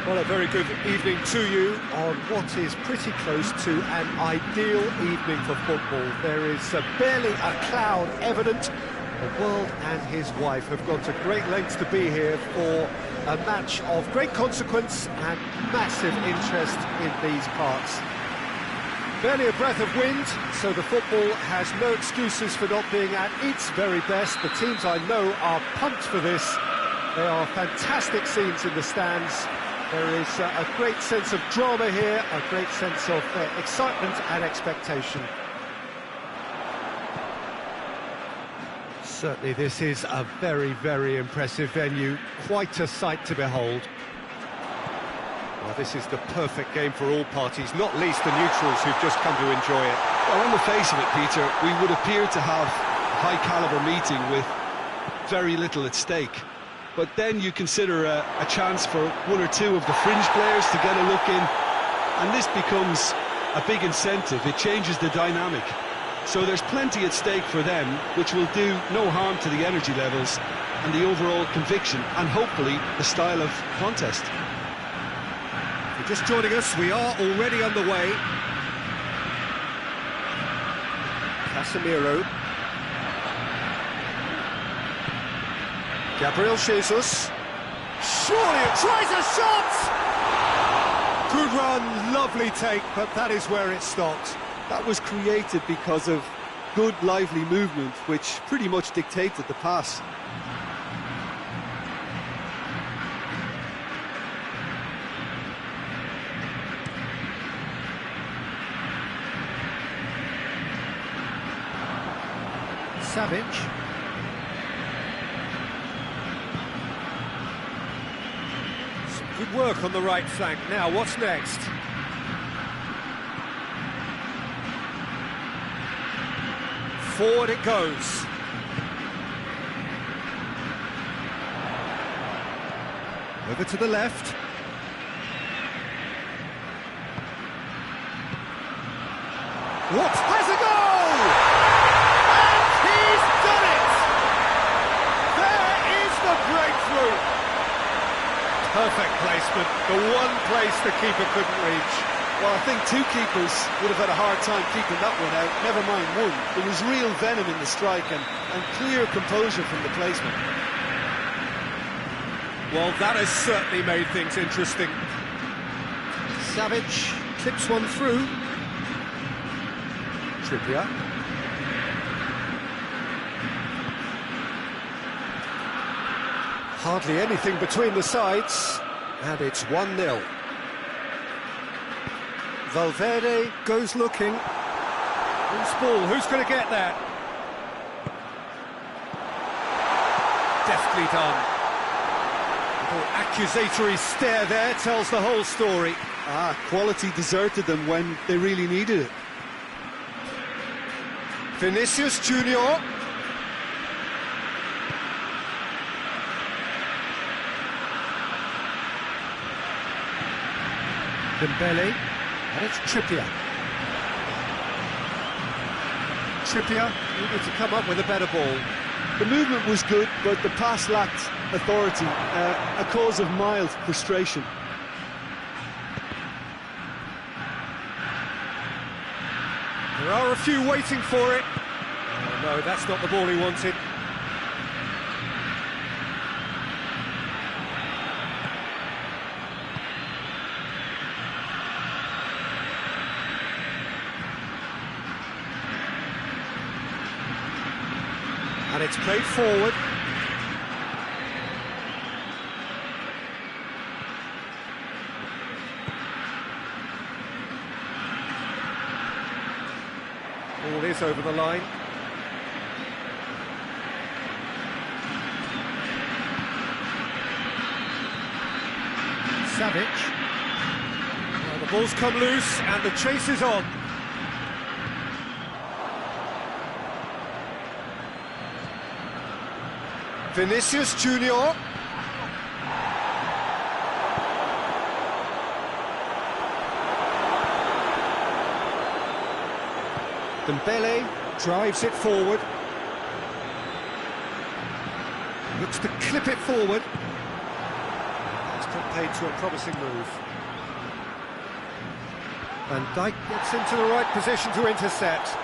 Well, a very good evening to you on what is pretty close to an ideal evening for football. There is barely a cloud evident. The world and his wife have gone to great lengths to be here for a match of great consequence and massive interest in these parts. Barely a breath of wind, so the football has no excuses for not being at its very best. The teams I know are pumped for this. There are fantastic scenes in the stands. There is a great sense of drama here, a great sense of excitement and expectation. Certainly this is a very, very impressive venue, quite a sight to behold. Well, this is the perfect game for all parties, not least the neutrals who've just come to enjoy it. Well, on the face of it, Peter, we would appear to have a high-caliber meeting with very little at stake. But then you consider a chance for one or two of the fringe players to get a look in, and this becomes a big incentive. It changes the dynamic. So there's plenty at stake for them, which will do no harm to the energy levels and the overall conviction, and hopefully the style of contest. If you're just joining us, we are already underway. Casemiro. Gabriel Jesus, surely it tries a shot! Good run, lovely take, but that is where it stopped. That was created because of good, lively movement, which pretty much dictated the pass. Savage. Good work on the right flank. Now, what's next? Forward it goes. Over to the left. What? Has a goal! And he's done it! There is the breakthrough! Perfect placement, the one place the keeper couldn't reach. Well, I think two keepers would have had a hard time keeping that one out, never mind one. There was real venom in the strike and clear composure from the placement. Well, that has certainly made things interesting. Savage clips one through. Trippier. Hardly anything between the sides, and it's 1-0. Valverde goes looking. Loose ball, who's going to get that? Deftly done. Little accusatory stare there tells the whole story. Quality deserted them when they really needed it. Vinicius Junior. Dembele, and it's Trippier. Trippier needed to come up with a better ball. The movement was good, but the pass lacked authority, a cause of mild frustration. There are a few waiting for it. Oh, no, that's not the ball he wanted. And it's played forward. Ball is over the line. Savage. Well, the ball's come loose and the chase is on. Vinicius Junior. Dembele drives it forward. Looks to clip it forward. It's put paid to a promising move. Van Dijk gets into the right position to intercept.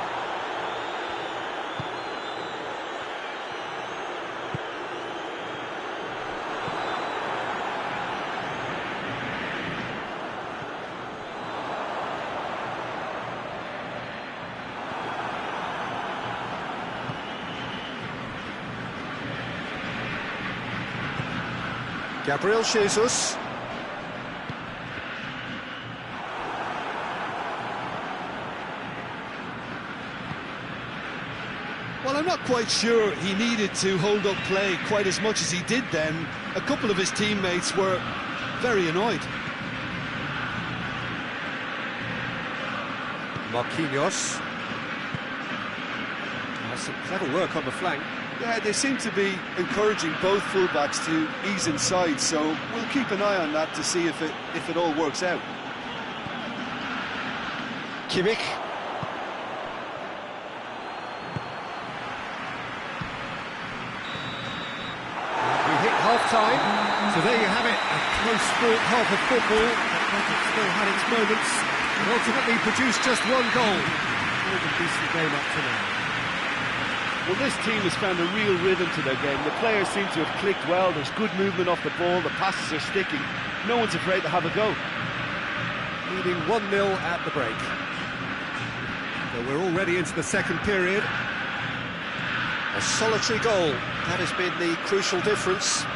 Gabriel Jesus. Well, I'm not quite sure he needed to hold up play quite as much as he did then. A couple of his teammates were very annoyed. Marquinhos. That's some clever work on the flank. Yeah, they seem to be encouraging both fullbacks to ease inside, so we'll keep an eye on that to see if it all works out. Kimmich. We hit half-time, so there you have it, a close fought half of football, but it still had its moments, and ultimately produced just one goal. All a decent game up to now. Well, this team has found a real rhythm to their game. The players seem to have clicked well, there's good movement off the ball, the passes are sticking. No one's afraid to have a go. Leading 1-0 at the break. So we're already into the second period. A solitary goal, that has been the crucial difference.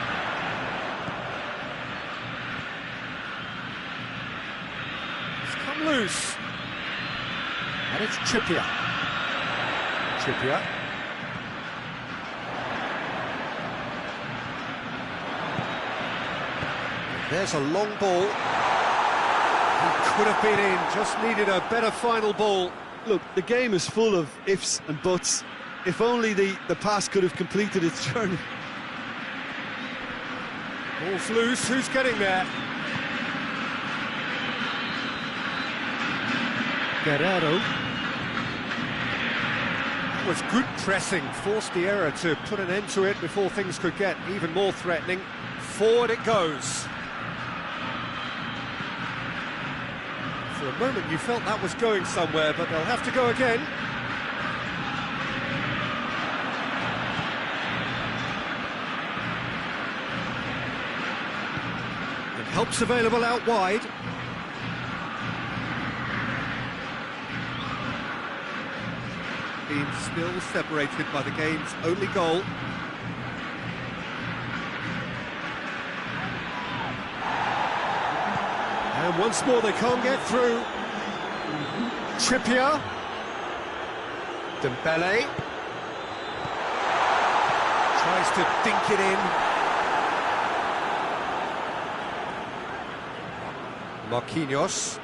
It's come loose. And it's Trippier. Trippier. There's a long ball. He could have been in, just needed a better final ball. Look, the game is full of ifs and buts. If only the pass could have completed its journey. Ball's loose, who's getting there? Guerrero. That was good pressing, forced the error to put an end to it before things could get even more threatening. Forward it goes. For a moment you felt that was going somewhere, but they'll have to go again. And help's available out wide. Team still separated by the game's only goal. And once more they can't get through. Trippier. Dembele. Tries to dink it in. Marquinhos.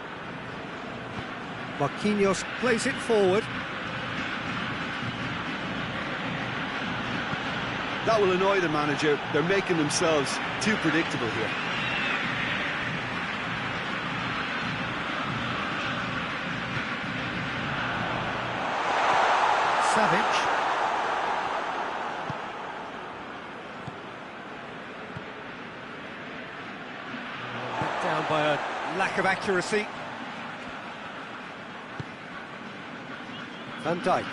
Marquinhos plays it forward. That will annoy the manager. They're making themselves too predictable here. Savage. Let down by a lack of accuracy. Van Dijk.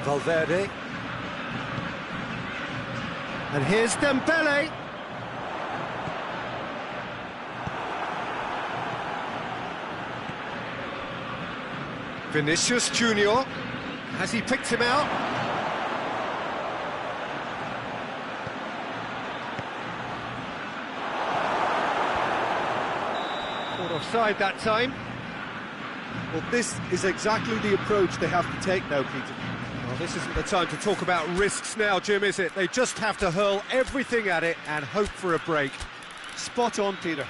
Valverde. And here's Dembele. Vinicius Junior. Has he picked him out? Caught offside that time. Well, this is exactly the approach they have to take now, Peter. Well, this isn't the time to talk about risks now, Jim, is it? They just have to hurl everything at it and hope for a break. Spot on, Peter.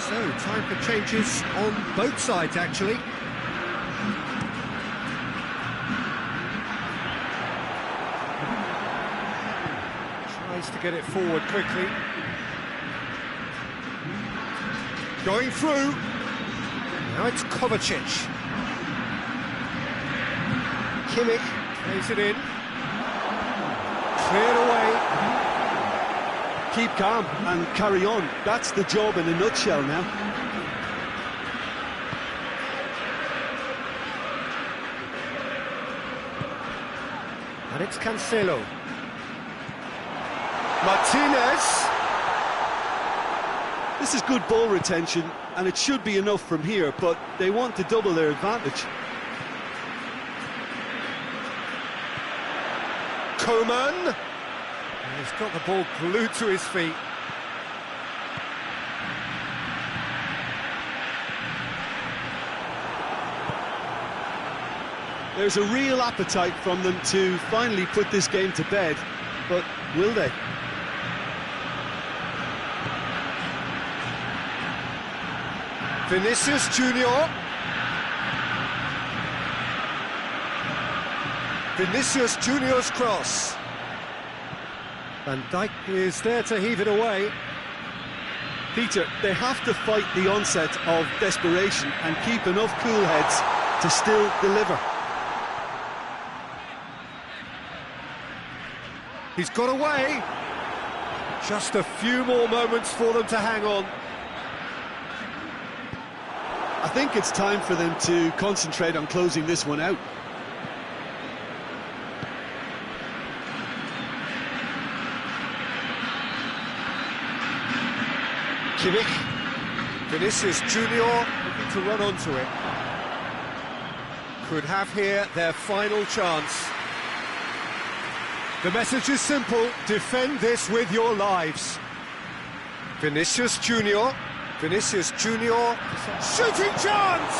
So, time for changes on both sides, actually. Tries to get it forward quickly. Going through. Now it's Kovacic. Kimmich plays it in. Cleared away. Keep calm and carry on. That's the job in a nutshell now. And it's Cancelo. Martinez. This is good ball retention, and it should be enough from here, but they want to double their advantage. Coman. He's got the ball glued to his feet. There's a real appetite from them to finally put this game to bed, but will they? Vinicius Junior. Vinicius Junior's cross. Van Dijk is there to heave it away. Peter, they have to fight the onset of desperation and keep enough cool heads to still deliver. He's got away. Just a few more moments for them to hang on. I think it's time for them to concentrate on closing this one out. Kimmich. Vinicius Junior looking to run onto it. Could have here their final chance. The message is simple: defend this with your lives. Vinicius Junior. Vinicius Junior. Shooting chance!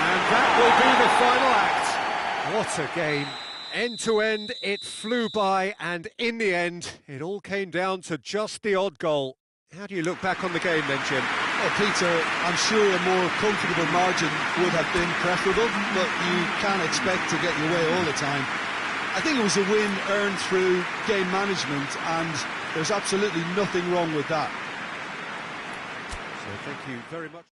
And that will be the final act. What a game. End to end, it flew by, and in the end, it all came down to just the odd goal. How do you look back on the game then, Jim? Well, Peter, I'm sure a more comfortable margin would have been preferable, but you can't expect to get your way all the time. I think it was a win earned through game management, and there's absolutely nothing wrong with that. So thank you very much.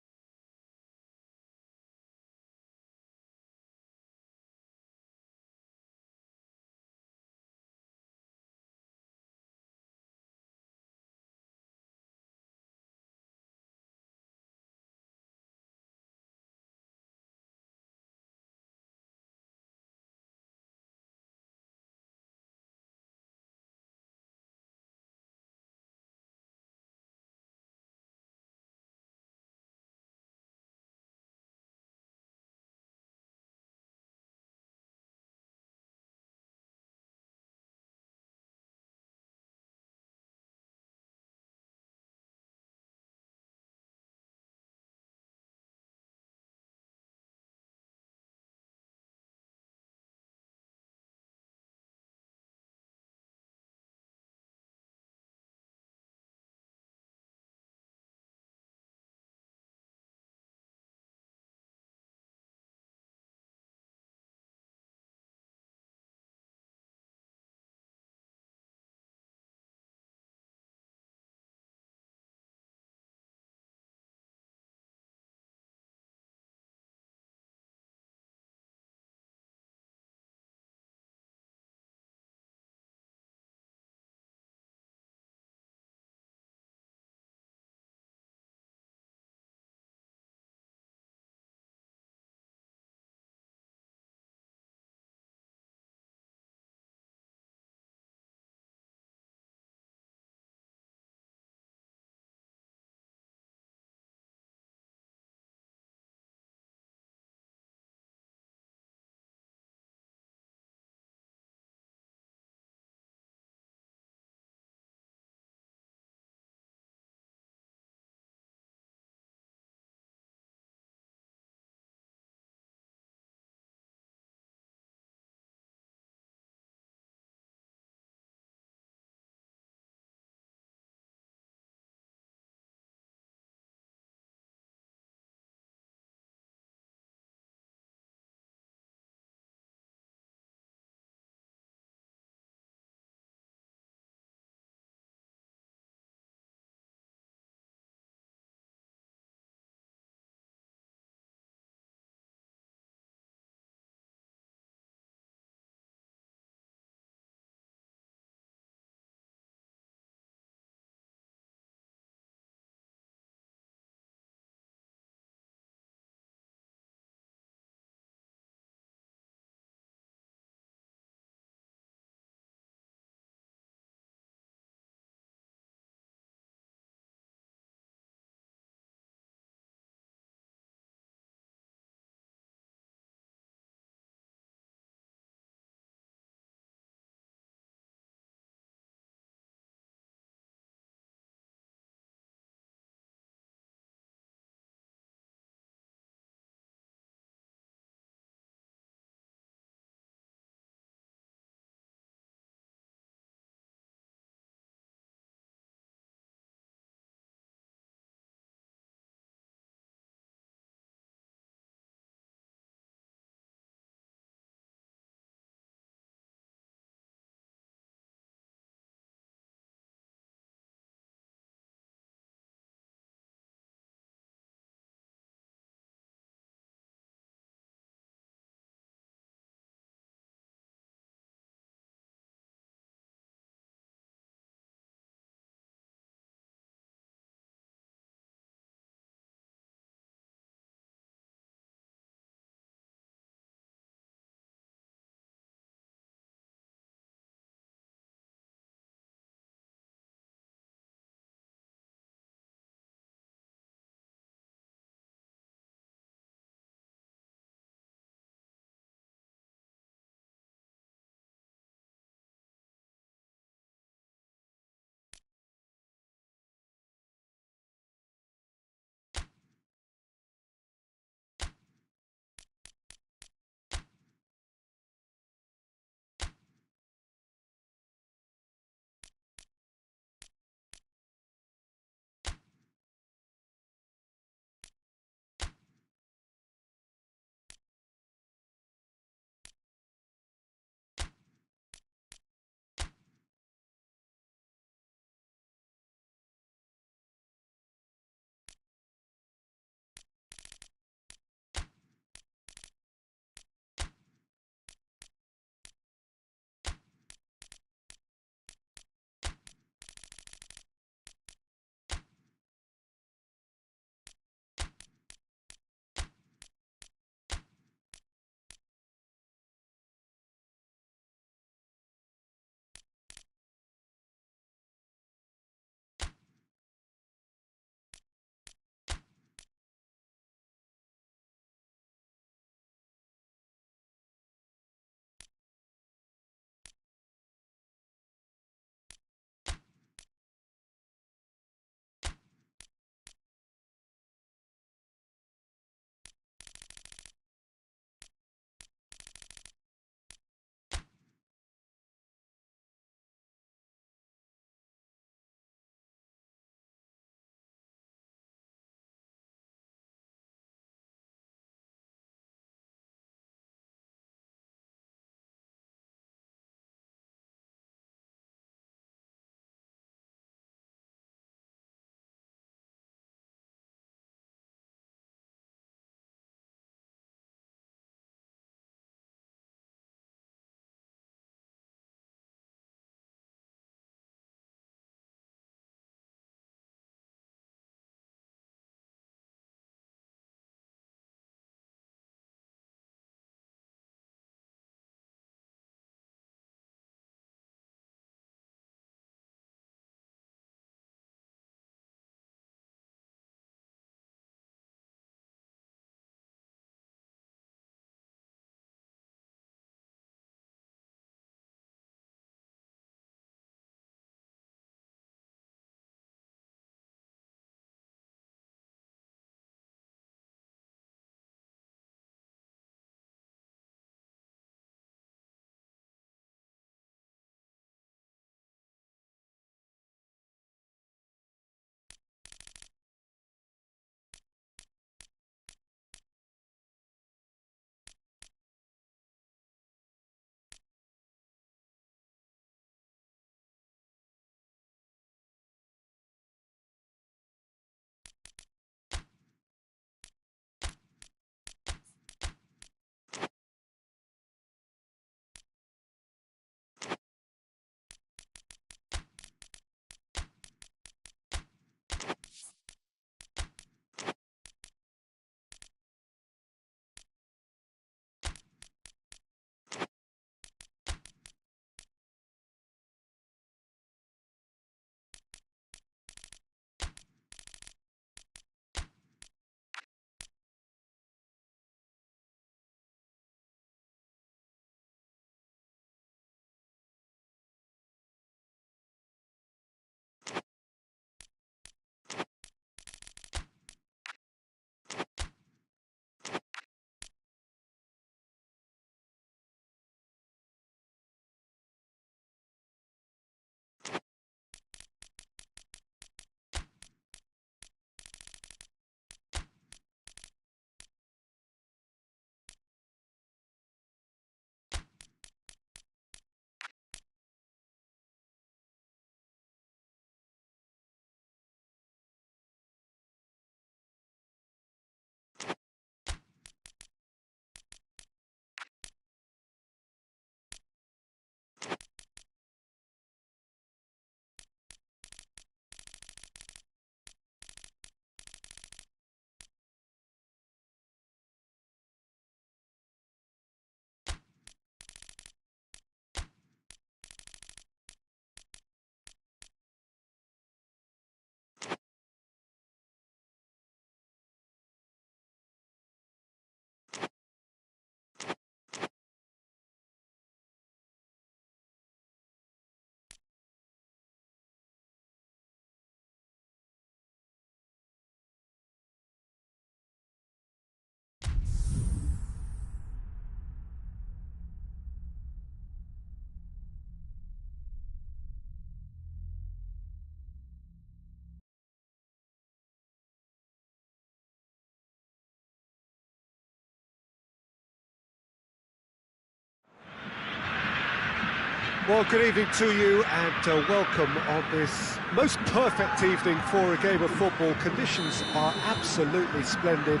Well, good evening to you and welcome on this most perfect evening for a game of football. Conditions are absolutely splendid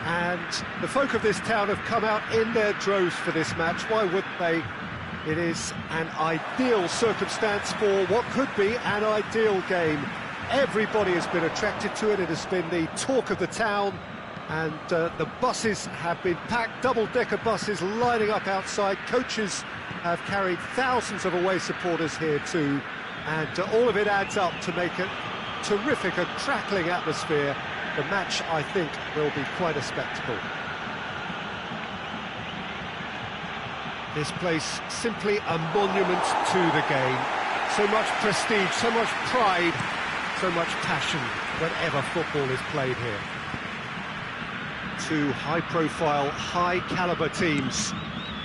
and the folk of this town have come out in their droves for this match. Why wouldn't they? It is an ideal circumstance for what could be an ideal game. Everybody has been attracted to it. It has been the talk of the town and the buses have been packed, double-decker buses lining up outside. Coaches have carried thousands of away supporters here too, and all of it adds up to make a terrific, a crackling atmosphere. The match, I think, will be quite a spectacle. This place simply a monument to the game. So much prestige, so much pride, so much passion whenever football is played here. Two high-profile, high-caliber teams.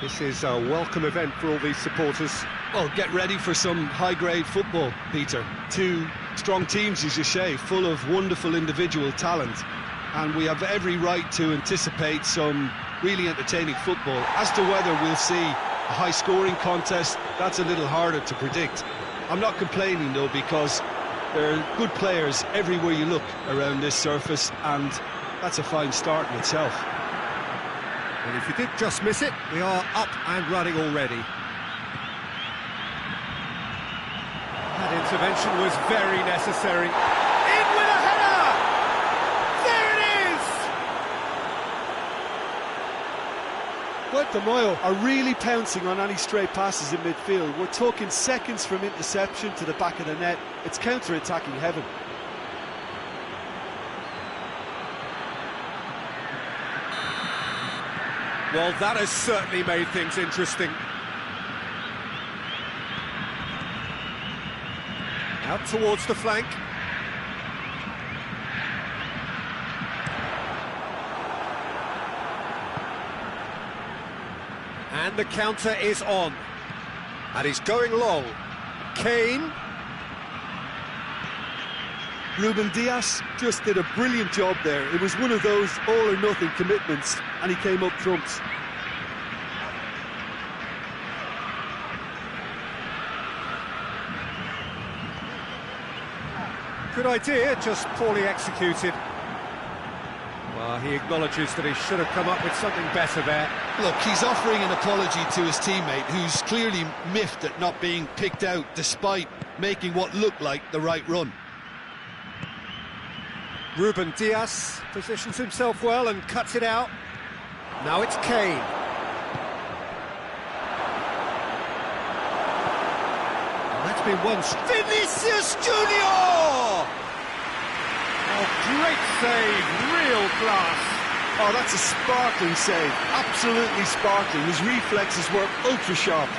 This is a welcome event for all these supporters. Well, get ready for some high-grade football, Peter. Two strong teams, as you say, full of wonderful individual talent. And we have every right to anticipate some really entertaining football. As to whether we'll see a high-scoring contest, that's a little harder to predict. I'm not complaining, though, because there are good players everywhere you look around this surface, and that's a fine start in itself. And if you did just miss it, we are up and running already. That intervention was very necessary. In with a header! There it is! Well, De Mayo are really pouncing on any stray passes in midfield. We're talking seconds from interception to the back of the net. It's counter-attacking heaven. Well, that has certainly made things interesting. Out towards the flank. And the counter is on. And he's going long. Kane. Ruben Dias just did a brilliant job there. It was one of those all-or-nothing commitments, and he came up trumps. Good idea, just poorly executed. Well, he acknowledges that he should have come up with something better there. Look, he's offering an apology to his teammate, who's clearly miffed at not being picked out despite making what looked like the right run. Ruben Dias positions himself well and cuts it out. Now it's Kane. And that's been one. Vinicius Junior! Oh, great save, real class. Oh, that's a sparkling save, absolutely sparkling. His reflexes were ultra sharp.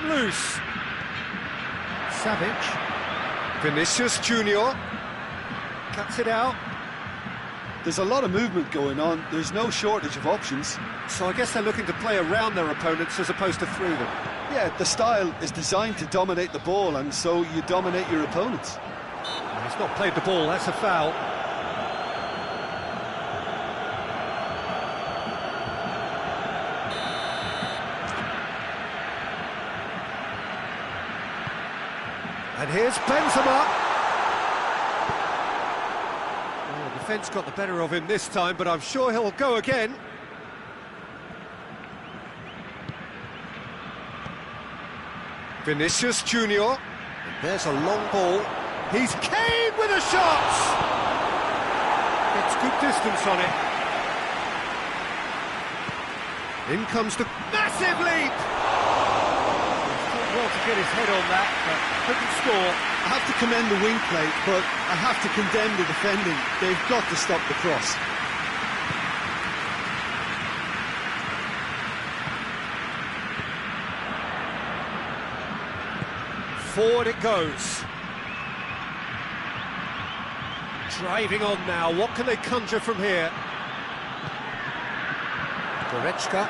Loose. Savage. Vinicius Junior cuts it out. There's a lot of movement going on. There's no shortage of options. So I guess they're looking to play around their opponents as opposed to through them. Yeah, the style is designed to dominate the ball, and so you dominate your opponents. He's not played the ball, that's a foul. And here's Benzema. Well, the defence got the better of him this time, but I'm sure he'll go again. Vinicius Junior. And there's a long ball. He's Kane with a shot! Gets good distance on it. In comes the massive leap! Well to get his head on that, but couldn't score. I have to commend the wing play, but I have to condemn the defending. They've got to stop the cross. Forward it goes. Driving on now, what can they conjure from here? Goretzka.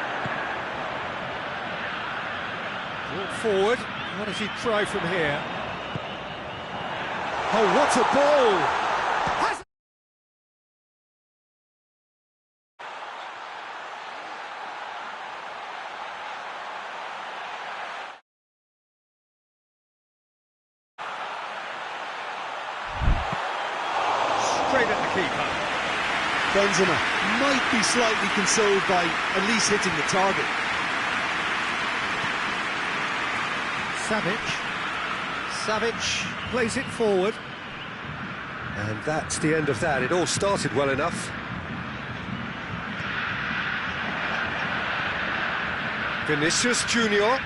Brought forward, what does he try from here? Oh, what a ball! Has... Straight at the keeper. Benzema might be slightly consoled by at least hitting the target. Savic plays it forward. And that's the end of that. It all started well enough. Vinicius Junior.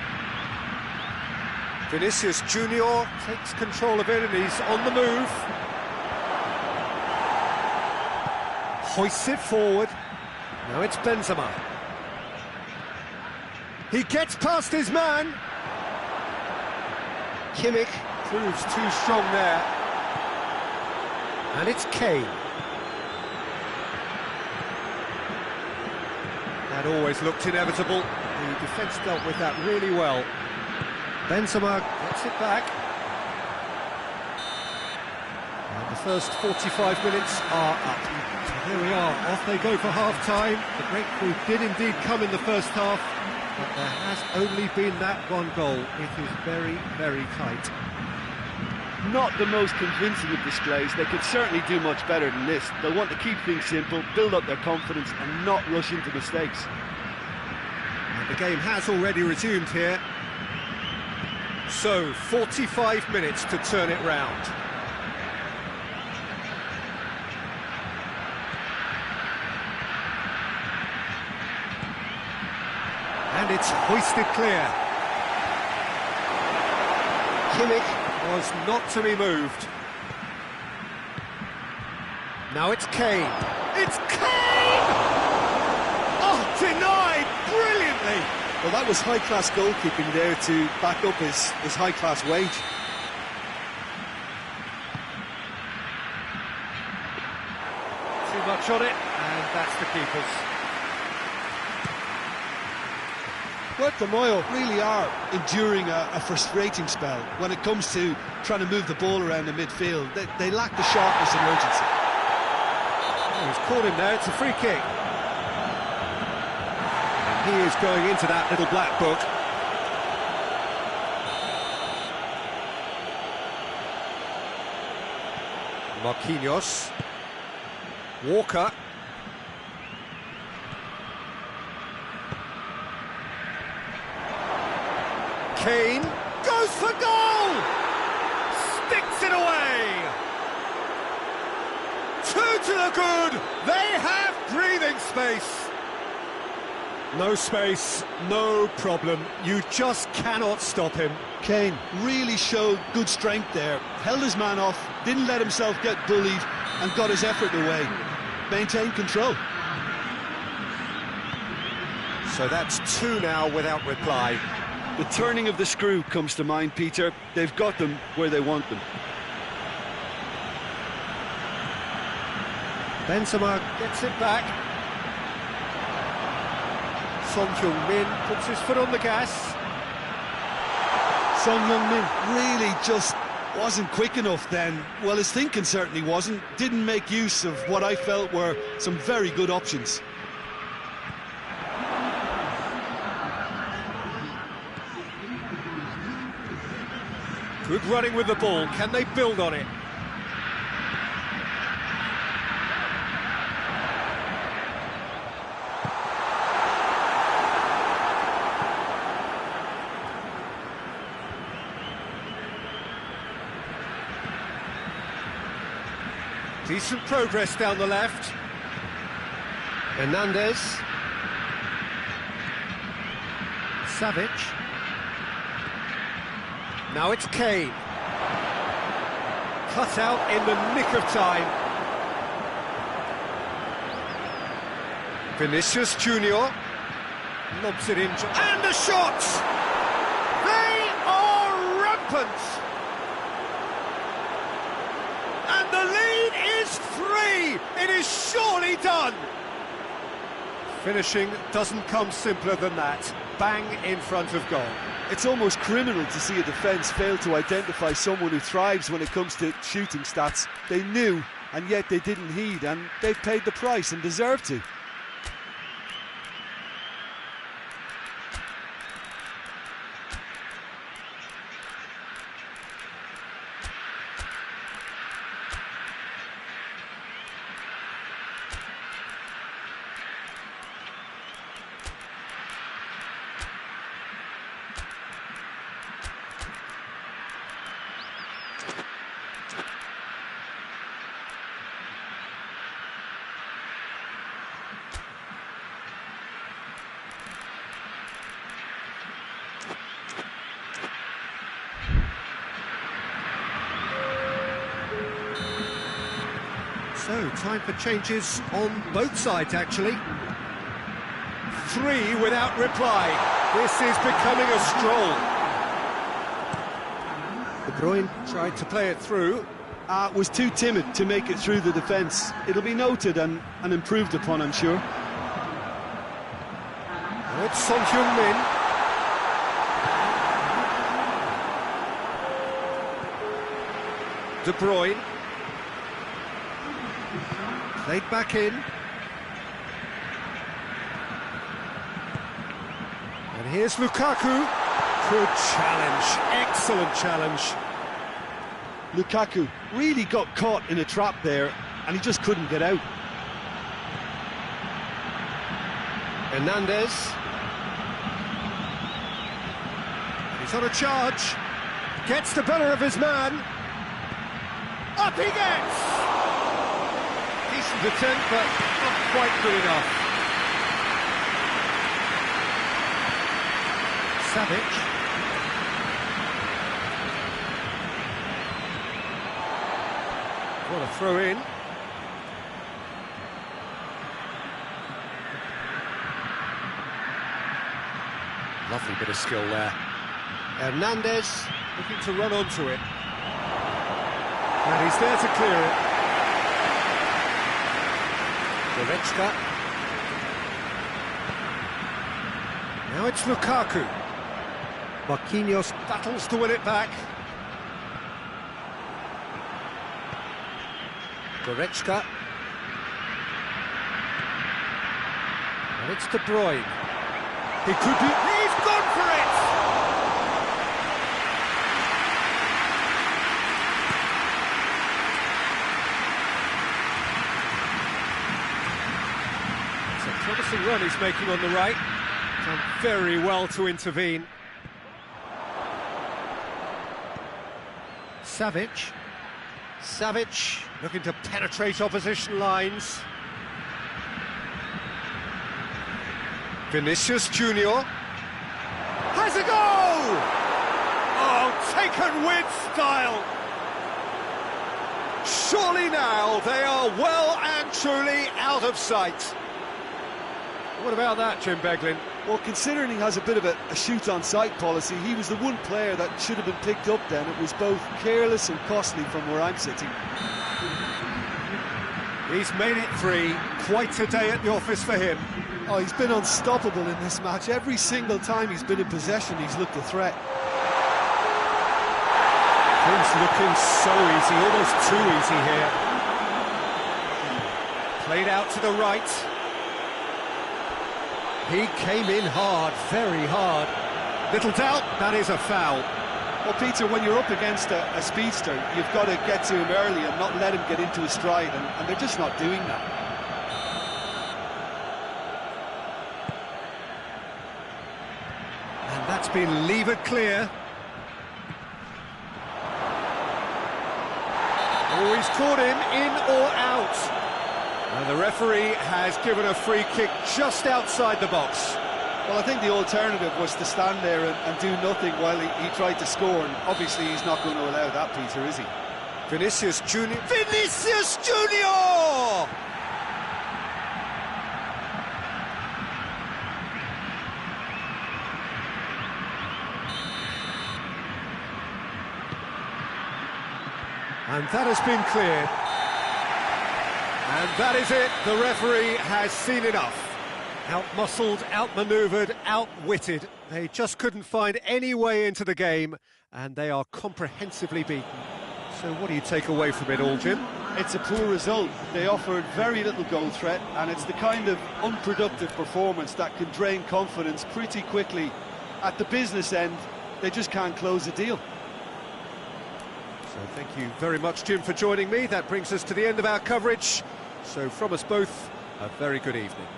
Vinicius Junior takes control of it and he's on the move. Hoists it forward. Now it's Benzema. He gets past his man. Kimmich proves too strong there. And it's Kane. That always looked inevitable. The defence dealt with that really well. Benzema gets it back. And the first 45 minutes are up. So here we are, off they go for half-time. The breakthrough did indeed come in the first half, but there has only been that one goal. It is very, very tight. Not the most convincing of displays. They could certainly do much better than this. They'll want to keep things simple, build up their confidence and not rush into mistakes. And the game has already resumed here. So, 45 minutes to turn it round. And it's hoisted clear. Kimmich was not to be moved. Now it's Kane. It's Kane! Oh, denied brilliantly! Well, that was high-class goalkeeping there to back up his high-class wage. Too much on it, and that's the keeper's. Puerto Moyo really are enduring a frustrating spell when it comes to trying to move the ball around the midfield. They lack the sharpness and urgency. Oh, he's caught him there, it's a free kick. And he is going into that little black book. Marquinhos. Walker. Kane goes for goal! Sticks it away! 2 to the good! They have breathing space! No space, no problem. You just cannot stop him. Kane really showed good strength there, held his man off, didn't let himself get bullied and got his effort away. Maintained control. So that's 2 now without reply. The turning of the screw comes to mind, Peter. They've got them where they want them. Benzema gets it back. Son Heung-min puts his foot on the gas. Son Heung-min really just wasn't quick enough then. Well, his thinking certainly wasn't. Didn't make use of what I felt were some very good options. Good running with the ball. Can they build on it? Decent progress down the left. Hernandez. Savic. Now it's Kane. Cut out in the nick of time. Vinicius Junior lobs it in. And the shots! They are rampant! And the lead is 3! It is surely done! Finishing doesn't come simpler than that. Bang in front of goal. It's almost criminal to see a defence fail to identify someone who thrives when it comes to shooting stats. They knew and yet they didn't heed, and they've paid the price and deserve to. So, time for changes on both sides, actually. 3 without reply. This is becoming a stroll. De Bruyne tried to play it through. Was too timid to make it through the defence. It'll be noted and improved upon, I'm sure. Oh, it's Son Heung-min. De Bruyne. Played back in. And here's Lukaku. Good challenge, excellent challenge. Lukaku really got caught in a trap there, and he just couldn't get out. Hernandez. He's on a charge. Gets the better of his man. Up he gets! Decent attempt, but not quite good enough. Savic. What a throw in. Lovely bit of skill there. Hernandez looking to run onto it. And he's there to clear it. Goretzka. Now it's Lukaku. Marquinhos battles to win it back. Goretzka. And it's De Bruyne. He could be... He's gone for it! It's a promising run he's making on the right. Done very well to intervene. Savic. Savic looking to penetrate opposition lines. Vinicius Junior has a goal! Oh, taken with style! Surely now they are well and truly out of sight. What about that, Jim Beglin? Well, considering he has a bit of a shoot-on-sight policy, he was the one player that should have been picked up then. It was both careless and costly from where I'm sitting. He's made it 3. Quite a day at the office for him. Oh, he's been unstoppable in this match. Every single time he's been in possession, he's looked a threat. Things looking so easy, almost too easy here. Played out to the right. He came in hard, very hard. Little doubt, that is a foul. Well, Peter, when you're up against a speedster, you've got to get to him early and not let him get into his stride, and they're just not doing that. And that's been levered clear. Oh, he's caught him in or out. And the referee has given a free kick just outside the box. Well, I think the alternative was to stand there and do nothing while he tried to score, and obviously he's not going to allow that, Peter, is he? Vinicius Junior. Vinicius Junior! And that has been cleared. And that is it. The referee has seen enough. Out-muscled, out-manoeuvred, outwitted. They just couldn't find any way into the game, and they are comprehensively beaten. So what do you take away from it all, Jim? It's a poor result. They offered very little goal threat, and it's the kind of unproductive performance that can drain confidence pretty quickly. At the business end, they just can't close a deal. So thank you very much, Jim, for joining me. That brings us to the end of our coverage. So from us both, a very good evening.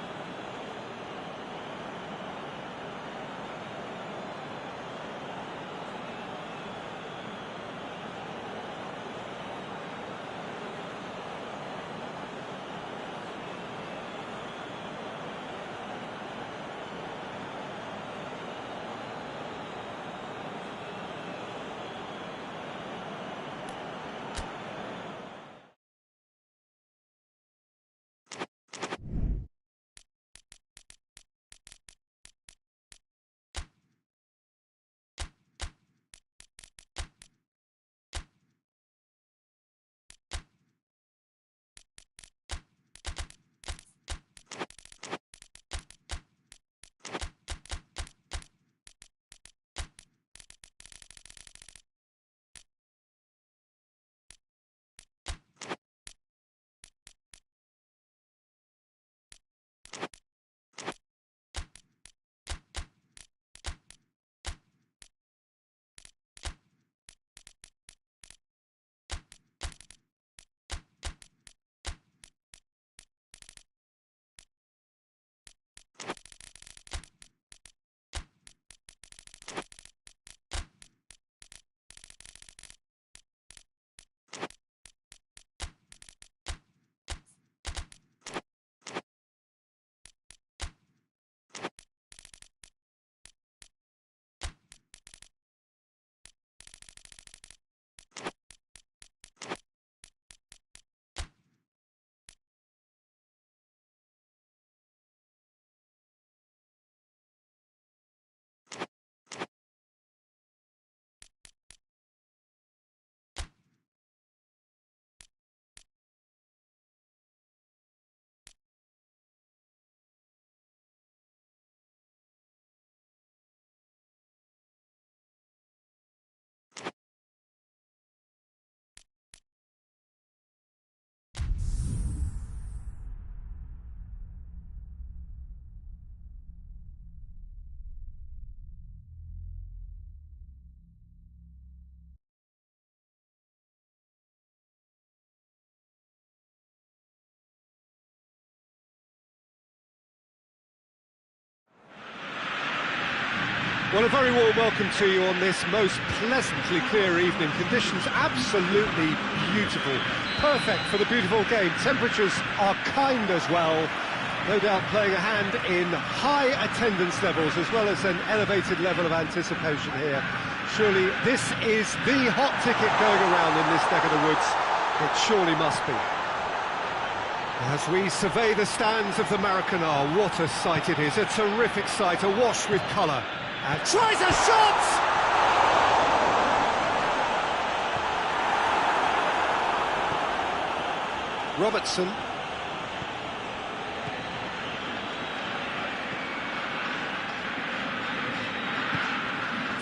Well, a very warm welcome to you on this most pleasantly clear evening. Conditions absolutely beautiful. Perfect for the beautiful game. Temperatures are kind as well. No doubt playing a hand in high attendance levels as well as an elevated level of anticipation here. Surely this is the hot ticket going around in this neck of the woods. It surely must be. As we survey the stands of the Maracanã, what a sight it is. A terrific sight, awash with colour. And tries a shot! Robertson.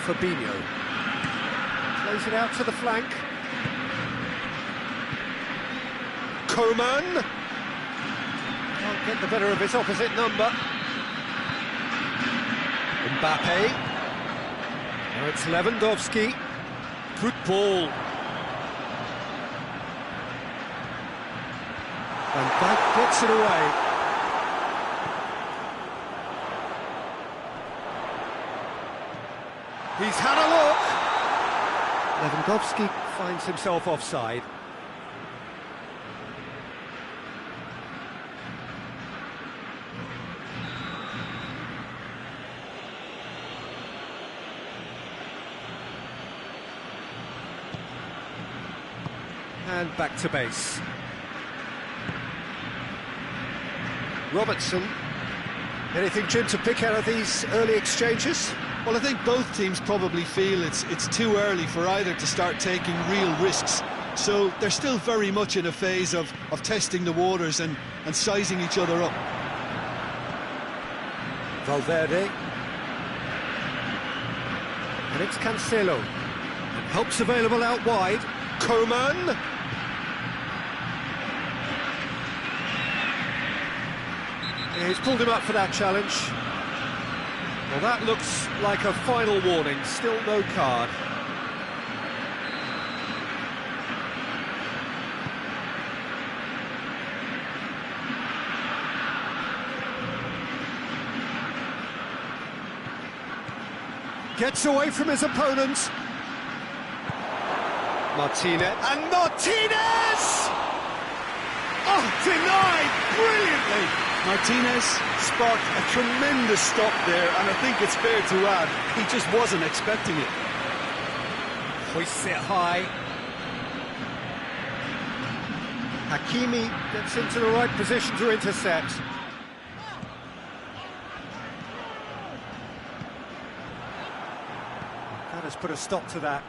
Fabinho. Plays it out to the flank. Coman. Can't get the better of his opposite number. Mbappe. Now it's Lewandowski. Good ball. And that gets it away. He's had a look. Lewandowski finds himself offside. And back to base. Robertson. Anything, Jim, to pick out of these early exchanges? Well, I think both teams probably feel it's too early for either to start taking real risks. So they're still very much in a phase of testing the waters and sizing each other up. Valverde. And it's Cancelo. And help's available out wide. Coman. Yeah, he's pulled him up for that challenge. Well, that looks like a final warning. Still no card. Gets away from his opponent. Martinez. And Martinez! Oh, denied brilliantly! Martinez sparked a tremendous stop there, and I think it's fair to add, he just wasn't expecting it. Hoists it high. Hakimi gets into the right position to intercept. That has put a stop to that.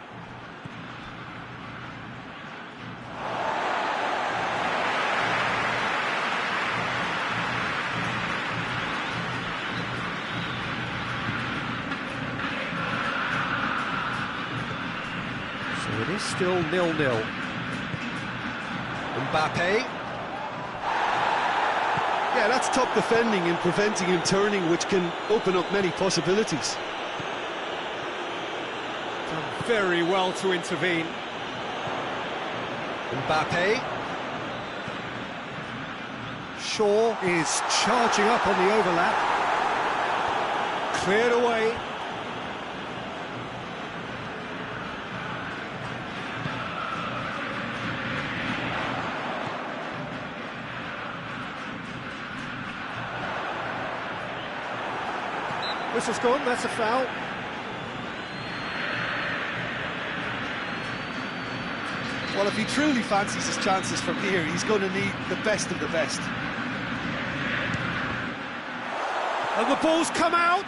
So it is still 0-0. Mbappe. Yeah, that's top defending and preventing him turning, which can open up many possibilities. Done very well to intervene. Mbappe. Shaw is charging up on the overlap. Cleared away. Whistle's gone, that's a foul. Well, if he truly fancies his chances from here, he's going to need the best of the best. And the ball's come out.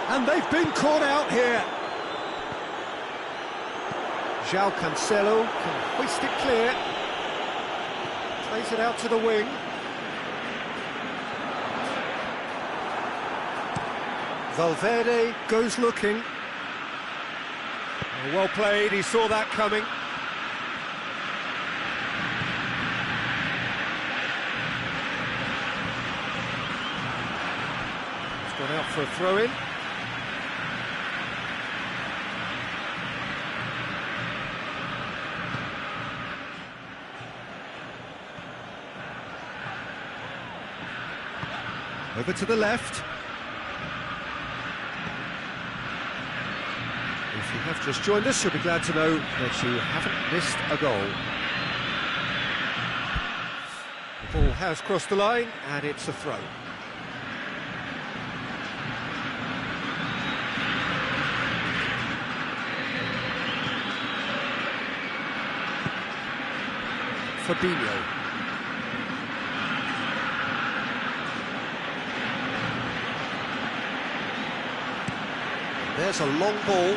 And they've been caught out here. João Cancelo can hoist it clear. Plays it out to the wing. Valverde goes looking. Well played, he saw that coming. He's gone out for a throw-in. Over to the left. If you have just joined us, you'll be glad to know that you haven't missed a goal. The ball has crossed the line, and it's a throw. Fabinho. There's a long ball.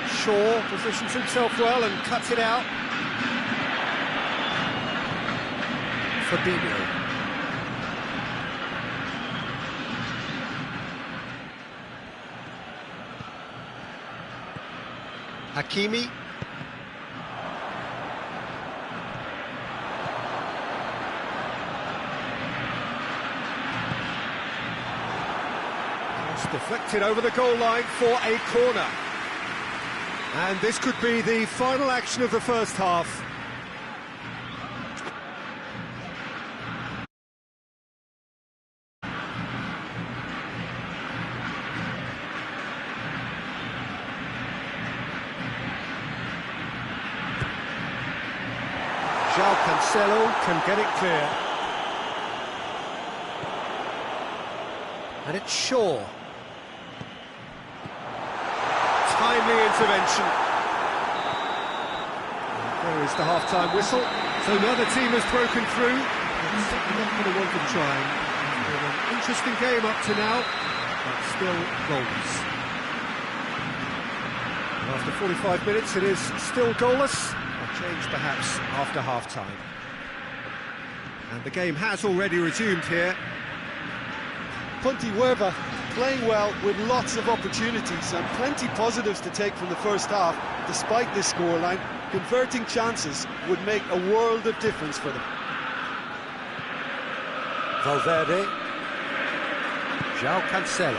Shaw positions himself well and cuts it out. Fabinho. Hakimi. Deflected over the goal line for a corner. And this could be the final action of the first half. João Cancelo can get it clear. And it's Shaw. Timely intervention. There is the half-time whistle. So another team has broken through. It's certainly not going to want them trying. It's been an interesting game up to now, but still goalless. And after 45 minutes, it is still goalless. A change perhaps after half-time. And the game has already resumed here. Ponte Weber Playing well with lots of opportunities and plenty positives to take from the first half. Despite this scoreline, converting chances would make a world of difference for them. Valverde. João Cancelo.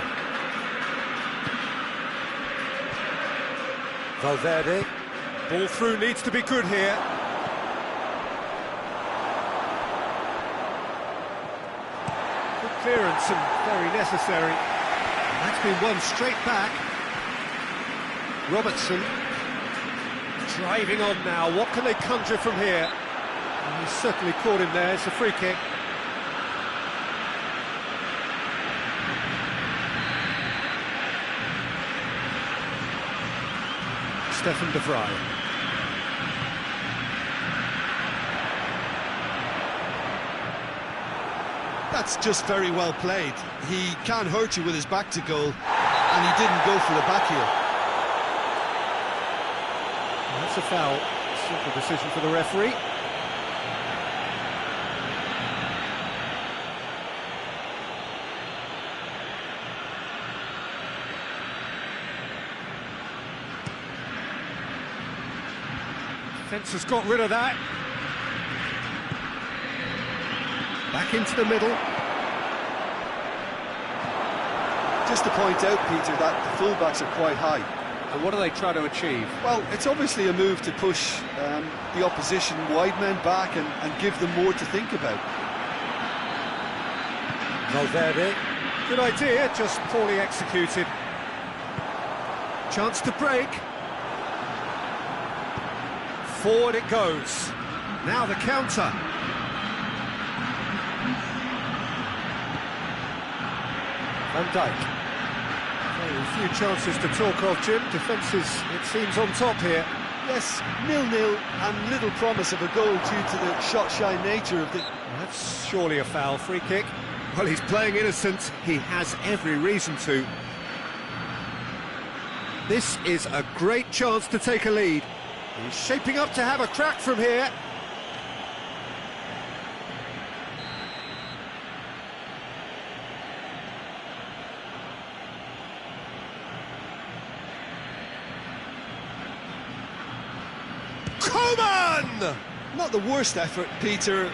Valverde. Ball through needs to be good here. Good clearance and very necessary. That's been won straight back. Robertson driving on now. What can they conjure from here? And he's certainly caught him there. It's a free kick. Stefan de Vrij. That's just very well played. He can't hurt you with his back to goal, and he didn't go for the back heel. That's a foul. Simple decision for the referee. Defence has got rid of that. Back into the middle. Just to point out, Peter, that the fullbacks are quite high. And what do they try to achieve? Well, it's obviously a move to push the opposition wide men back and give them more to think about. Valverde. Good idea, just poorly executed. Chance to break. Forward it goes. Now the counter. Van Dijk. Very few chances to talk of, Jim. Defence is, it seems, on top here. Yes, 0-0 and little promise of a goal due to the shot-shy nature of the... That's surely a foul. Free kick. Well, he's playing innocent. He has every reason to. This is a great chance to take a lead. He's shaping up to have a crack from here. Come on! Not the worst effort, Peter.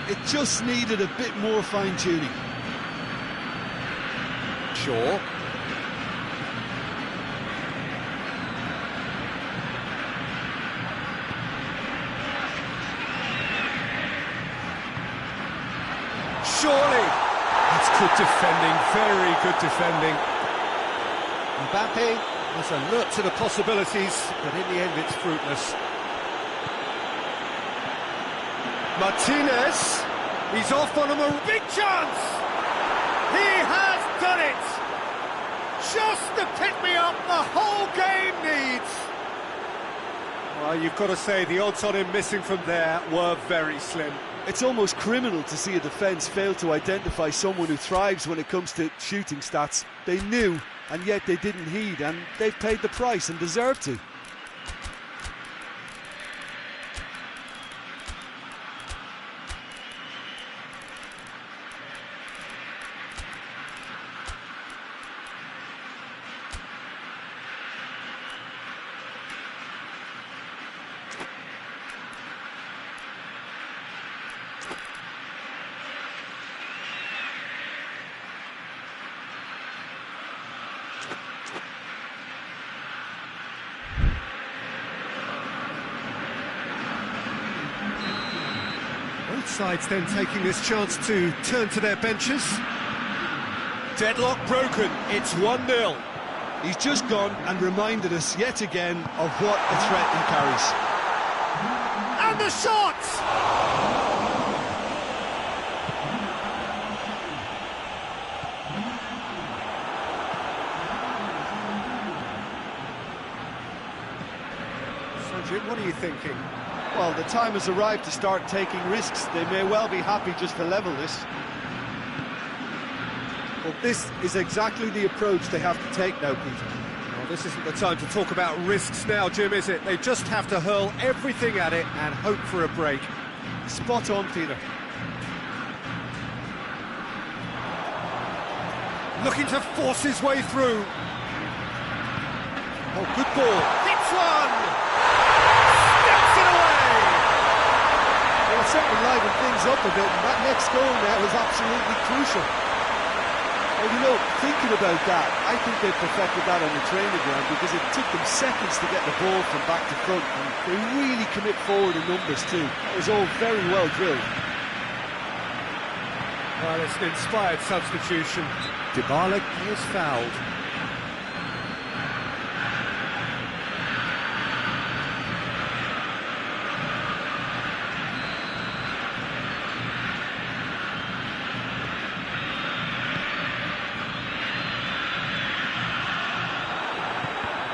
It just needed a bit more fine-tuning. Sure. Surely! That's good defending, very good defending. Mbappe was alert to the possibilities, but in the end it's fruitless. Martinez, he's off on a big chance! He has done it! Just the pick-me-up the whole game needs! Well, you've got to say the odds on him missing from there were very slim. It's almost criminal to see a defence fail to identify someone who thrives when it comes to shooting stats. They knew, and yet they didn't heed, and they've paid the price and deserve to. Both sides then taking this chance to turn to their benches. Deadlock broken, it's 1-0. He's just gone and reminded us yet again of what a threat he carries. And the shot! So, Jim, what are you thinking? Well, the time has arrived to start taking risks. They may well be happy just to level this. Well, this is exactly the approach they have to take now, Peter. Well, this isn't the time to talk about risks now, Jim, is it? They just have to hurl everything at it and hope for a break. Spot on, Peter. Looking to force his way through. Oh, good ball. Hits one! Steps it away! Well, it certainly livened things up a bit, and that next goal now is absolutely crucial. Well, you know, thinking about that, I think they perfected that on the training ground because it took them seconds to get the ball from back to front, and they really commit forward in numbers too. It was all very well drilled. Well, it's an inspired substitution. Dybala is fouled.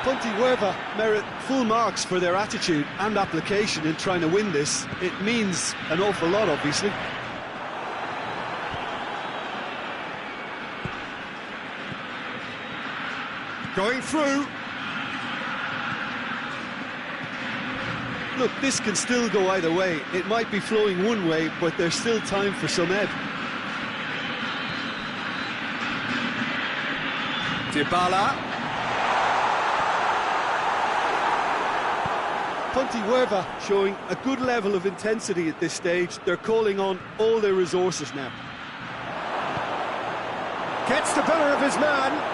Pontevedra merit full marks for their attitude and application in trying to win this. It means an awful lot, obviously. Going through. Look, this can still go either way. It might be flowing one way, but there's still time for some ebb. Dybala. Pontevedra showing a good level of intensity at this stage. They're calling on all their resources now. Gets the better of his man.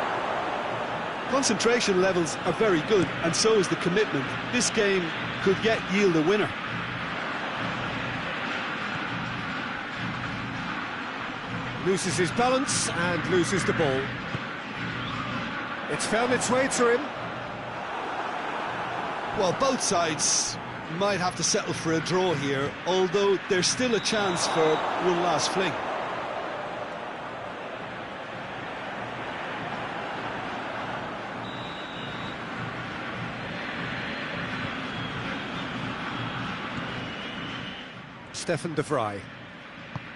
Concentration levels are very good, and so is the commitment. This game could yet yield a winner. Loses his balance and loses the ball. It's found its way to him. Well, both sides might have to settle for a draw here, although there's still a chance for one last fling. Stefan de Vrij.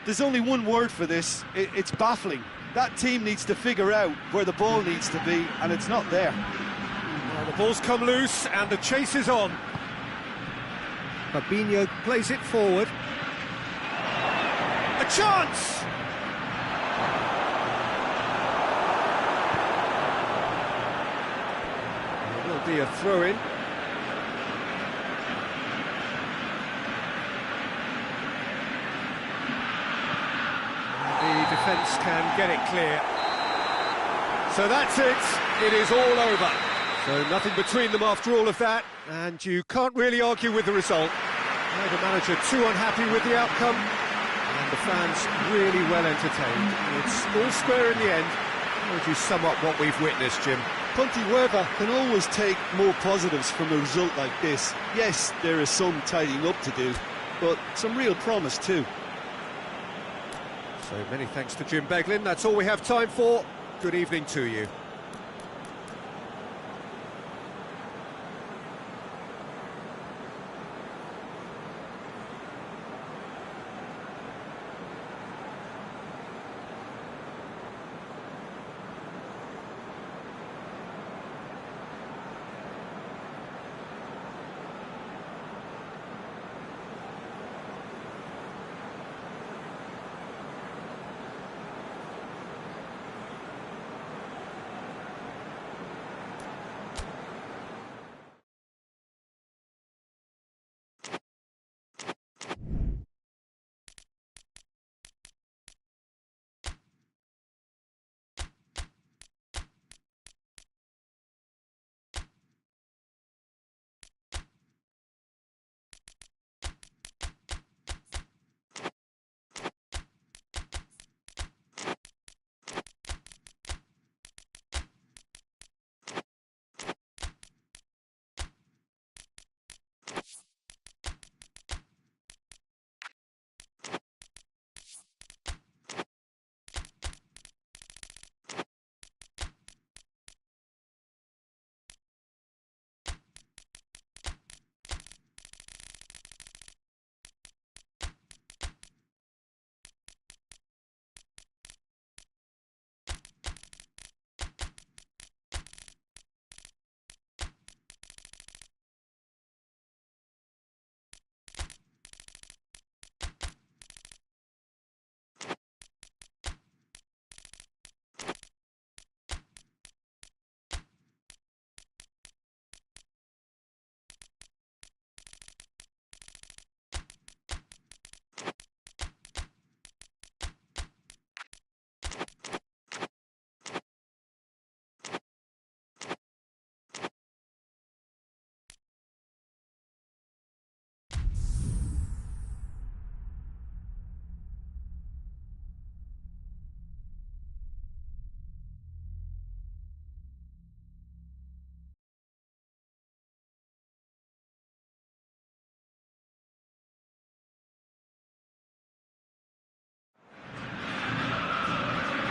There's only one word for this, it's baffling. That team needs to figure out where the ball needs to be, and it's not there. Well, the ball's come loose and the chase is on. Fabinho plays it forward. A chance! There will be a throw-in. The defence can get it clear. So that's it. It is all over. So nothing between them after all of that, and you can't really argue with the result. Now the manager too unhappy with the outcome, and the fans really well entertained. It's all square in the end. How would you sum up what we've witnessed, Jim? Pontevedra can always take more positives from a result like this. Yes, there is some tidying up to do, but some real promise too. So many thanks to Jim Beglin. That's all we have time for. Good evening to you.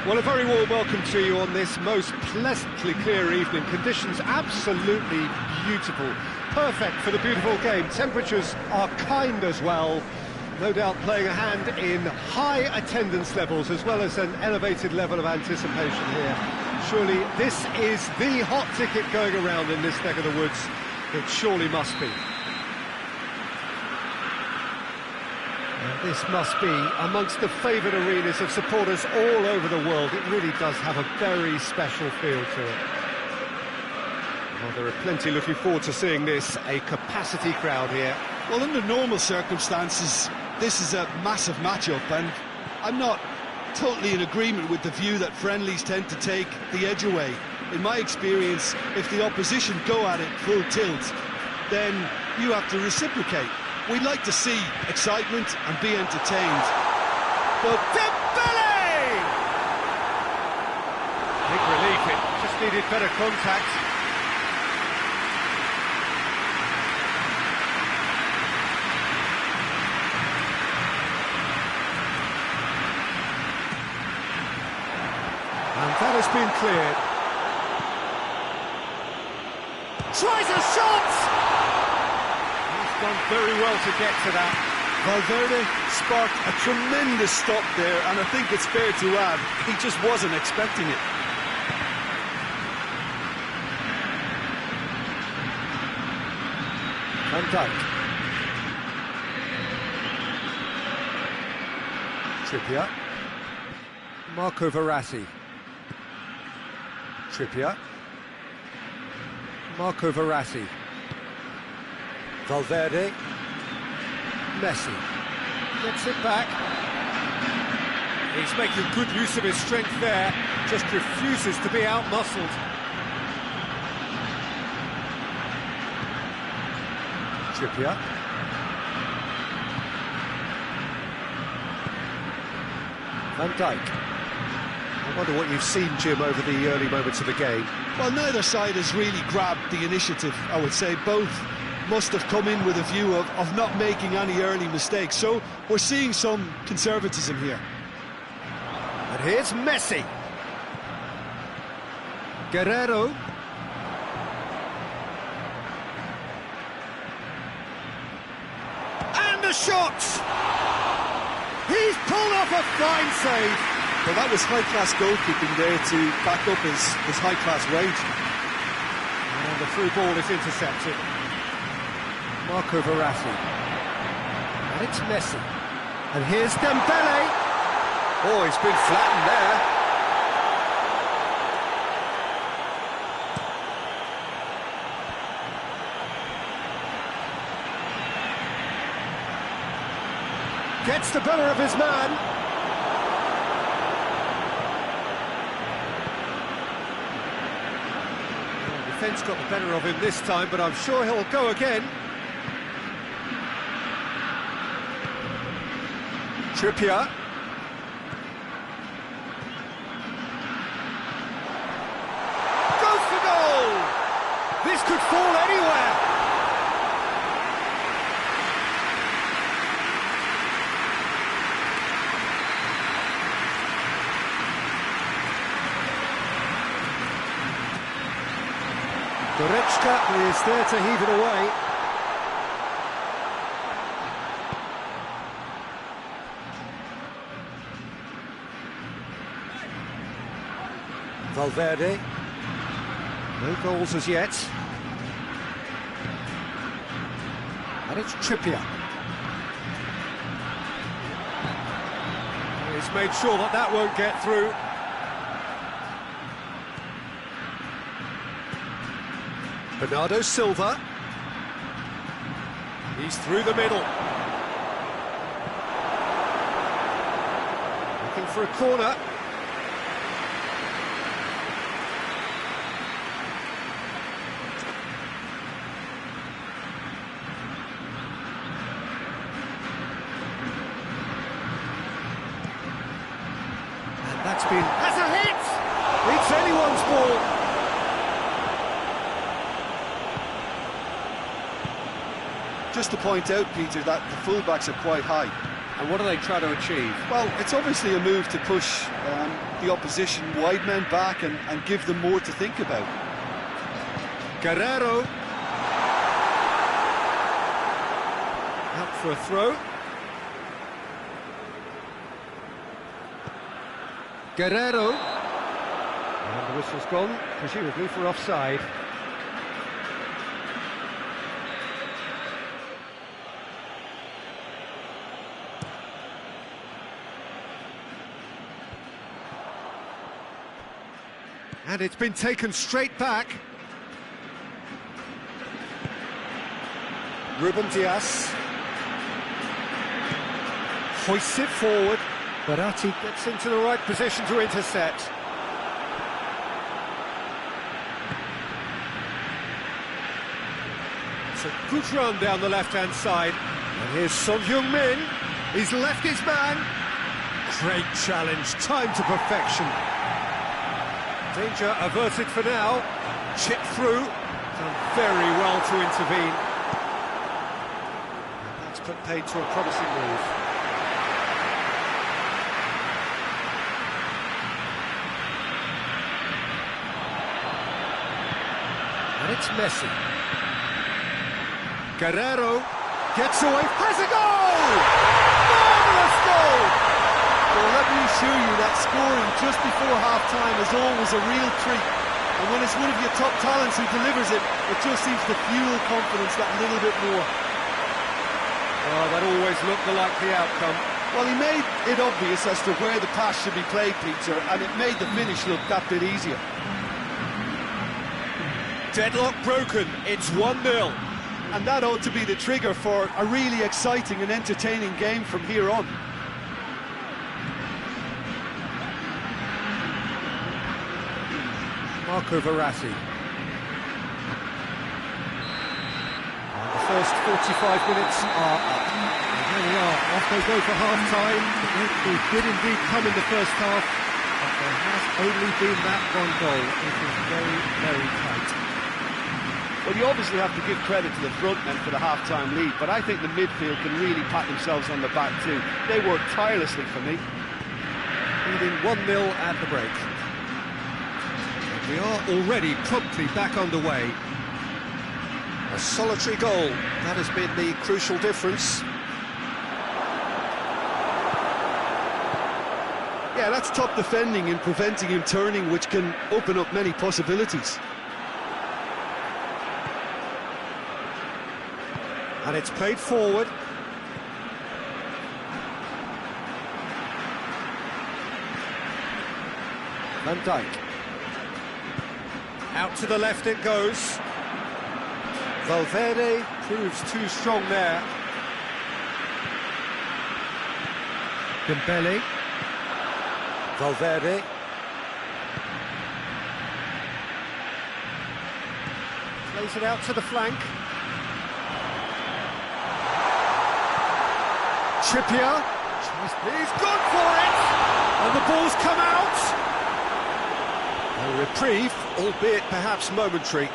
Well, a very warm welcome to you on this most pleasantly clear evening. Conditions absolutely beautiful. Perfect for the beautiful game. Temperatures are kind as well. No doubt playing a hand in high attendance levels as well as an elevated level of anticipation here. Surely this is the hot ticket going around in this neck of the woods. It surely must be. This must be amongst the favoured arenas of supporters all over the world. It really does have a very special feel to it. Well, there are plenty looking forward to seeing this, a capacity crowd here. Well, under normal circumstances, this is a massive matchup, and I'm not totally in agreement with the view that friendlies tend to take the edge away. In my experience, if the opposition go at it full tilt, then you have to reciprocate. We'd like to see excitement and be entertained. But Dembele! Big relief, it just needed better contact. And that has been cleared. Tries a shot! Done very well to get to that. Valverde sparked a tremendous stop there, and I think it's fair to add, he just wasn't expecting it. Van Dijk. Trippier. Marco Verratti. Trippier. Marco Verratti. Valverde, Messi, gets it back. He's making good use of his strength there, just refuses to be out-muscled. Trippier. Van Dijk. I wonder what you've seen, Jim, over the early moments of the game. Well, neither side has really grabbed the initiative, I would say. Both must have come in with a view of not making any early mistakes. So we're seeing some conservatism here. And here's Messi. Guerrero. And the shot! He's pulled off a fine save. Well, that was high-class goalkeeping there to back up his high-class range. And the through ball is intercepted. Marco Verratti. And it's Messi. And here's Dembele. Oh, he's been flattened there. Gets the better of his man. The defence got the better of him this time, but I'm sure he'll go again. Trippier. Goes for goal! This could fall anywhere. Goretzka is there to heave it away. Valverde. No goals as yet. And it's Trippier. He's made sure that that won't get through. Bernardo Silva. He's through the middle. Looking for a corner. That's a hit! It's anyone's ball. Just to point out, Peter, that the fullbacks are quite high. And what do they try to achieve? Well, it's obviously a move to push the opposition wide men back and give them more to think about. Guerrero. Out for a throw. Guerrero. And the whistle's gone, presumably for offside. And it's been taken straight back. Ruben Diaz hoists it forward. Verratti gets into the right position to intercept. It's a good run down the left-hand side. And here's Son Heung-min. He's left his man. Great challenge, time to perfection. Danger averted for now. Chip through. Done very well to intervene. And that's put paid to a promising move. And it's Messi. Guerrero gets away, has a goal! Marvellous goal! Well, let me assure you that scoring just before half-time is always a real treat. And when it's one of your top talents who delivers it, it just seems to fuel confidence that little bit more. Oh, that always looked the likely outcome. Well, he made it obvious as to where the pass should be played, Peter, and it made the finish look that bit easier. Deadlock broken, it's 1-0. And that ought to be the trigger for a really exciting and entertaining game from here on. Marco Verratti. And the first 45 minutes are up. And here we are, off they go for half-time. It did indeed come in the first half, but there has only been that one goal. It is very, very tight. Well, you obviously have to give credit to the front men for the half-time lead, but I think the midfield can really pat themselves on the back too. They worked tirelessly for me. Leading 1-0 at the break. We are already promptly back underway. A solitary goal, that has been the crucial difference. Yeah, that's top defending and preventing him turning, which can open up many possibilities. And it's played forward. Van Dijk. Out to the left it goes. Valverde proves too strong there. Dembele. Valverde. Plays it out to the flank. Trippier. He's gone for it! And the ball's come out! A reprieve, albeit perhaps momentary.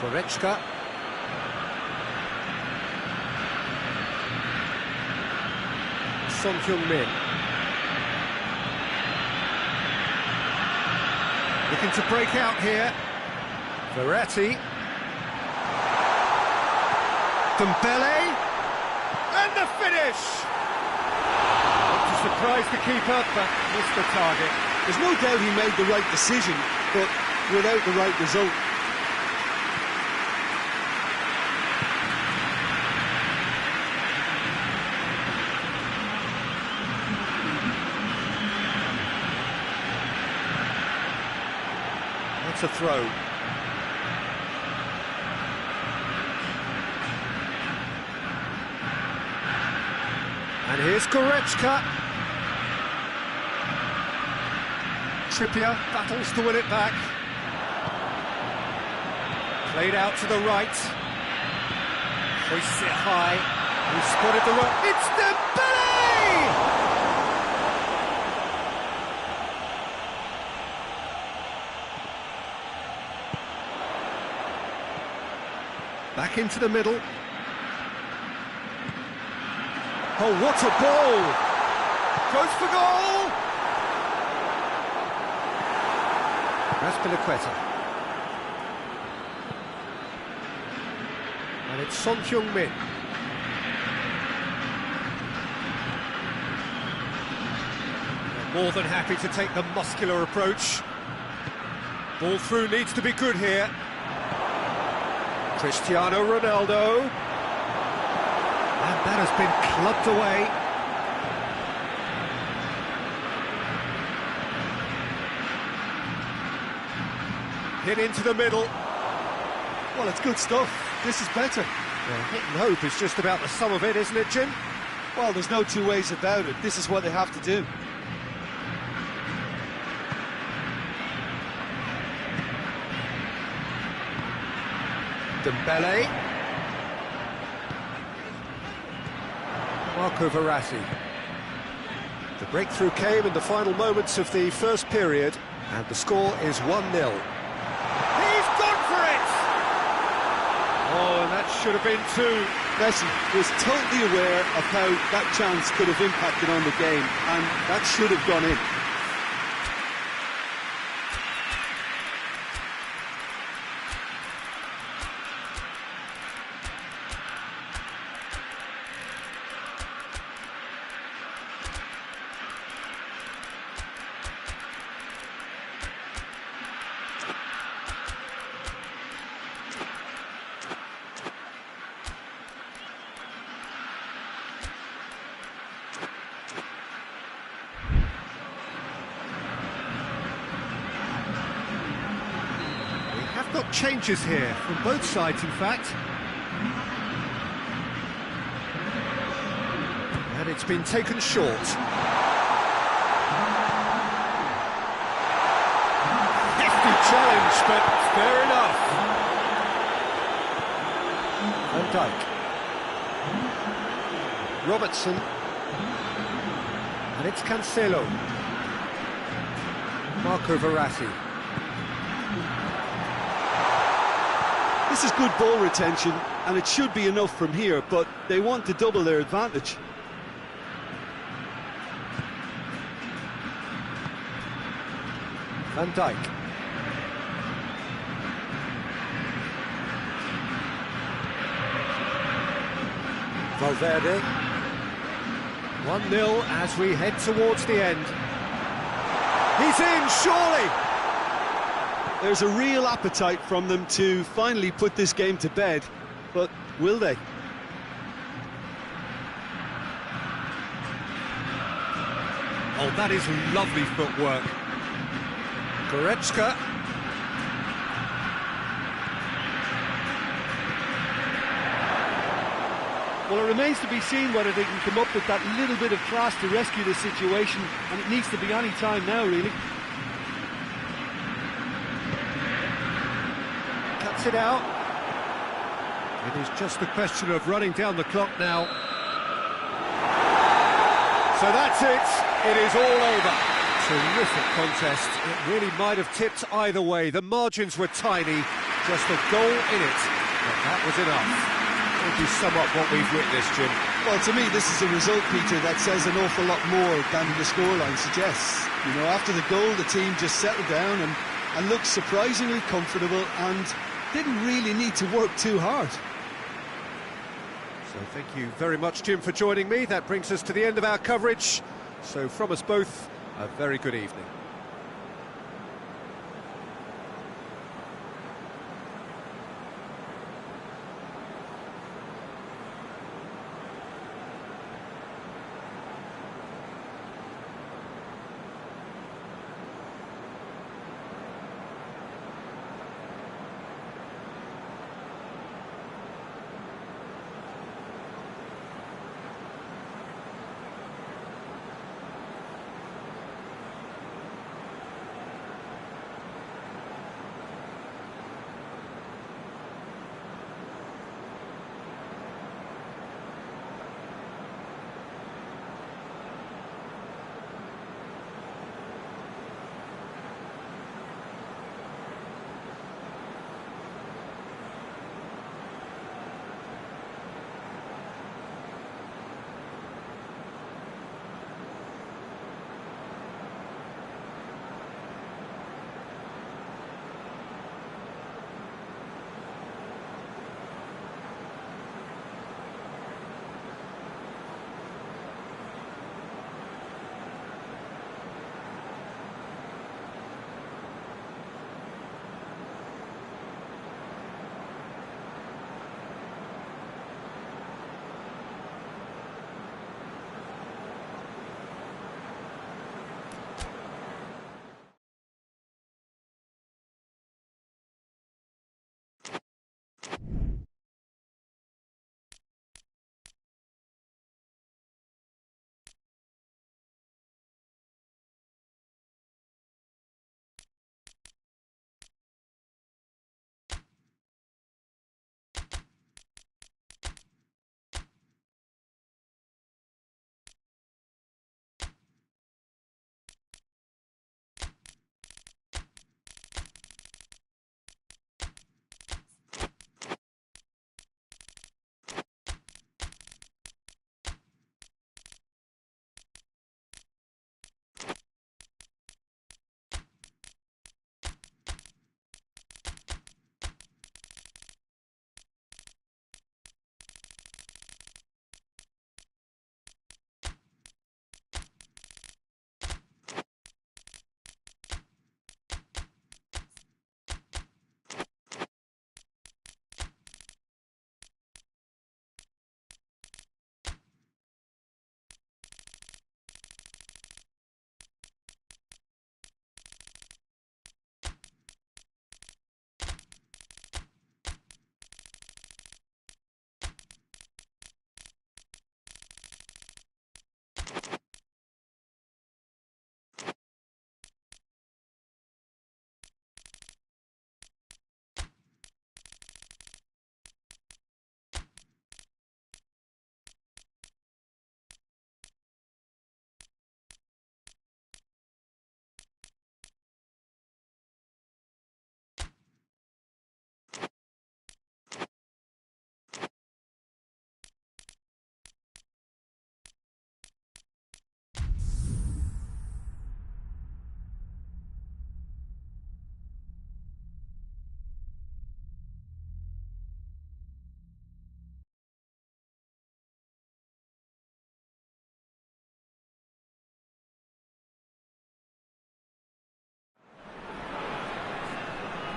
Goretzka. Son Heung-min. Looking to break out here. Verratti. Dembele. And the finish! Not to surprise the keeper, but missed the target. There's no doubt he made the right decision, but without the right result. That's a throw. And here's Goretzka. Trippier battles to win it back. Played out to the right. Hoists it high. He spotted the run. It's Dembele! Back into the middle. Oh, what a ball! Goes for goal! Raspilicueta. And it's Son Heung-min. More than happy to take the muscular approach. Ball through needs to be good here. Cristiano Ronaldo. And that has been clubbed away. Hit into the middle. Well, it's good stuff. This is better. Well, hit and hope is just about the sum of it, isn't it, Jim? Well, there's no two ways about it. This is what they have to do. Dembele. Marco Verratti. The breakthrough came in the final moments of the first period, and the score is 1-0. He's gone for it! Oh, and that should have been two. Messi was totally aware of how that chance could have impacted on the game, and that should have gone in. Got changes here from both sides, in fact. And it's been taken short. Hefty challenge, but fair enough. Van Dijk. Robertson. And it's Cancelo. Marco Verratti. This is good ball retention, and it should be enough from here, but they want to double their advantage. Van Dijk. Valverde. 1-0 as we head towards the end. He's in, surely! There's a real appetite from them to finally put this game to bed, but will they? Oh, that is lovely footwork. Goretzka. Well, it remains to be seen whether they can come up with that little bit of class to rescue the situation, and it needs to be any time now, really. Cuts it out. It is just a question of running down the clock now. So that's it. It is all over. Terrific contest. It really might have tipped either way. The margins were tiny. Just a goal in it. But that was enough. How would you sum up what we've witnessed, Jim? Well, to me, this is a result, Peter, that says an awful lot more than the scoreline suggests. You know, after the goal, the team just settled down and looked surprisingly comfortable and didn't really need to work too hard. So thank you very much, Jim, for joining me. That brings us to the end of our coverage. So from us both, a very good evening.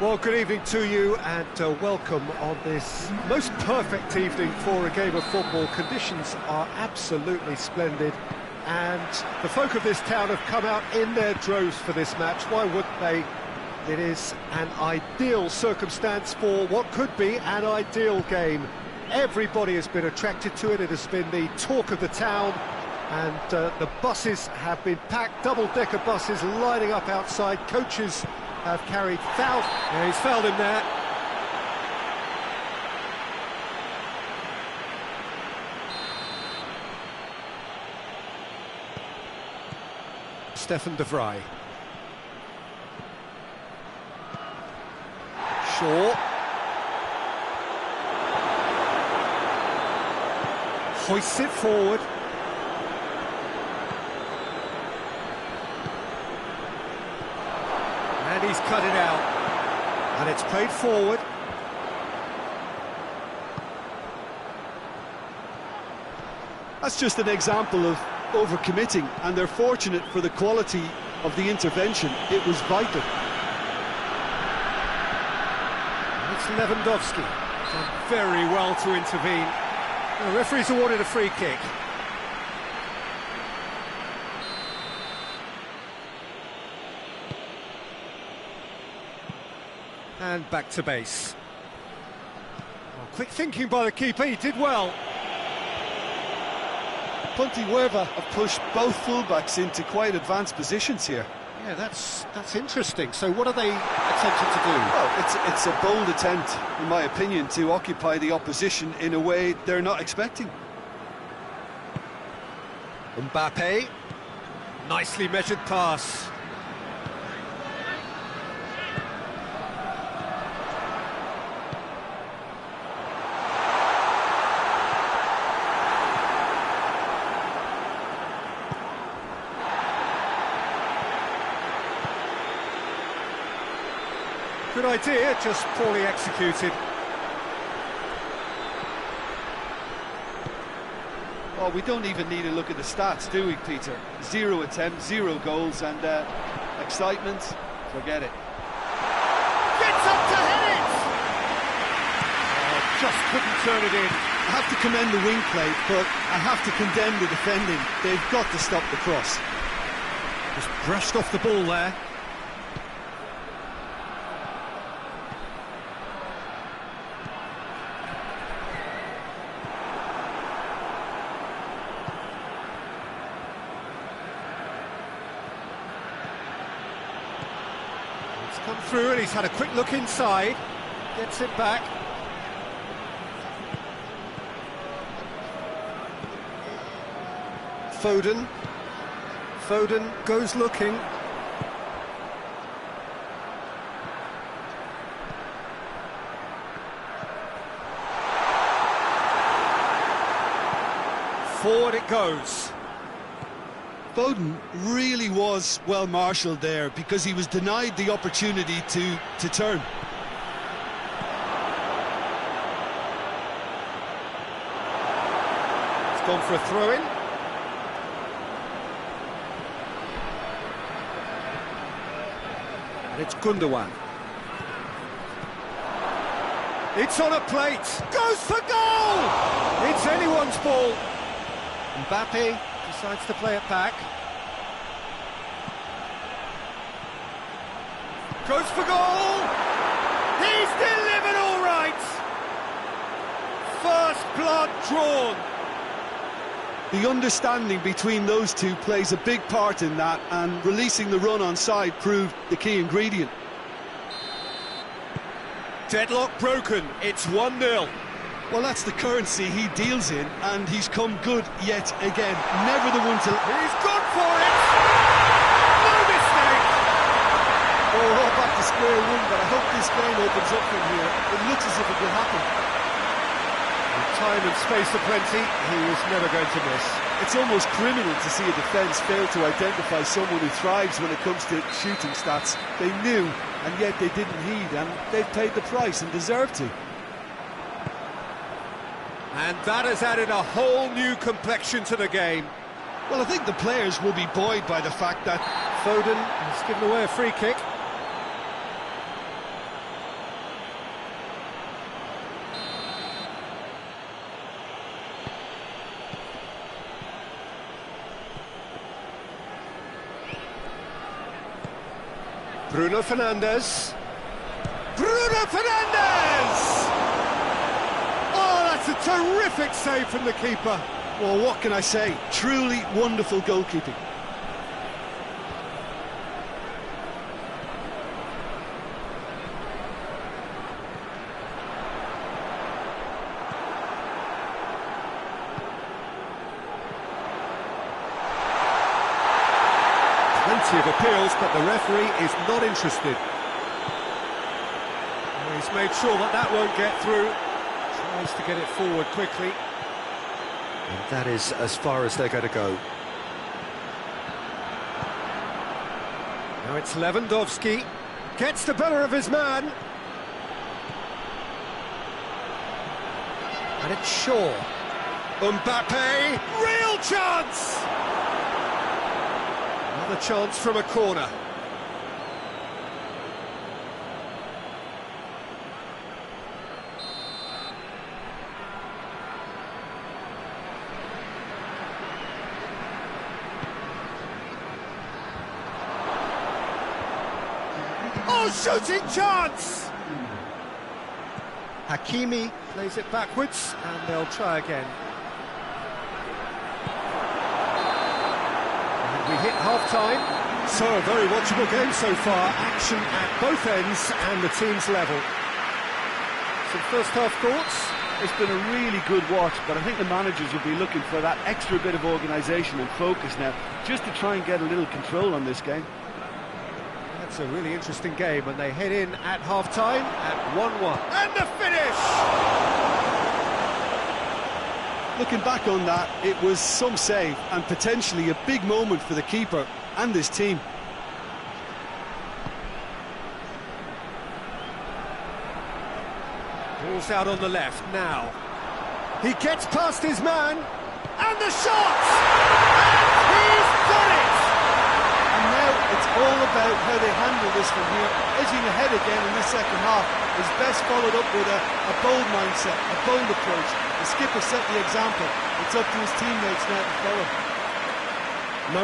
Well, good evening to you and welcome on this most perfect evening for a game of football. Conditions are absolutely splendid and the folk of this town have come out in their droves for this match. Why wouldn't they? It is an ideal circumstance for what could be an ideal game. Everybody has been attracted to it. It has been the talk of the town and the buses have been packed, double-decker buses lining up outside. Coaches have carried foul. Yeah, he's fouled him there. Stefan de Vrij. Shaw. Hoists it forward. And he's cut it out. And it's played forward. That's just an example of overcommitting, and they're fortunate for the quality of the intervention. It was vital. It's Lewandowski. Done very well to intervene. The referee's awarded a free kick. And back to base. Oh, quick thinking by the keeper, he did well. Pontevedra have pushed both fullbacks into quite advanced positions here. Yeah, that's interesting. So what are they attempting to do? Well, it's a bold attempt, in my opinion, to occupy the opposition in a way they're not expecting. Mbappe. Nicely measured pass. Good idea, just poorly executed. Oh, we don't even need to look at the stats, do we, Peter? 0 attempts, 0 goals, and excitement, forget it. Gets up to head it! Just couldn't turn it in. I have to commend the wing play, but I have to condemn the defending. They've got to stop the cross. Just brushed off the ball there. Come through and he's had a quick look inside, gets it back. Foden goes looking. Forward it goes. Foden really was well marshalled there because he was denied the opportunity to turn. It's gone for a throw-in. And it's Gundogan. It's on a plate. Goes for goal! It's anyone's ball. Mbappe decides to play it back. Goes for goal! He's delivered all right! First blood drawn. The understanding between those two plays a big part in that, and releasing the run on side proved the key ingredient. Deadlock broken, it's 1-0. Well, that's the currency he deals in, and he's come good yet again. Never the one to... He's gone for it! No mistake! Well, we're all back to square one, but I hope this game opens up from here. It looks as if it will happen. With time and space aplenty, he was never going to miss. It's almost criminal to see a defence fail to identify someone who thrives when it comes to shooting stats. They knew, and yet they didn't heed, and they've paid the price and deserve to. And that has added a whole new complexion to the game. Well, I think the players will be buoyed by the fact that Foden has given away a free kick. Bruno Fernandes. Bruno Fernandes! Oh, that's a terrific save from the keeper. Well, what can I say? Truly wonderful goalkeeping. Plenty of appeals, but the referee is not interested. He's made sure that that won't get through. Tries to get it forward quickly. And that is as far as they're going to go. Now it's Lewandowski. Gets the better of his man. And it's Shaw. Mbappe. Real chance! Another chance from a corner. Oh, shooting chance! Hakimi plays it backwards, and they'll try again. And we hit half-time. So, a very watchable game so far. Action at both ends, and the team's level. Some first-half thoughts? It's been a really good watch, but I think the managers will be looking for that extra bit of organisation and focus now, just to try and get a little control on this game. It's a really interesting game, and they head in at half-time at 1-1. And the finish! Looking back on that, it was some save and potentially a big moment for the keeper and his team. Ball's out on the left now. He gets past his man, and the shot! And he's done it! And now it's all about how they handle this from here. Edging ahead again in the second half is best followed up with a bold mindset, a bold approach. The skipper set the example. It's up to his teammates now to follow.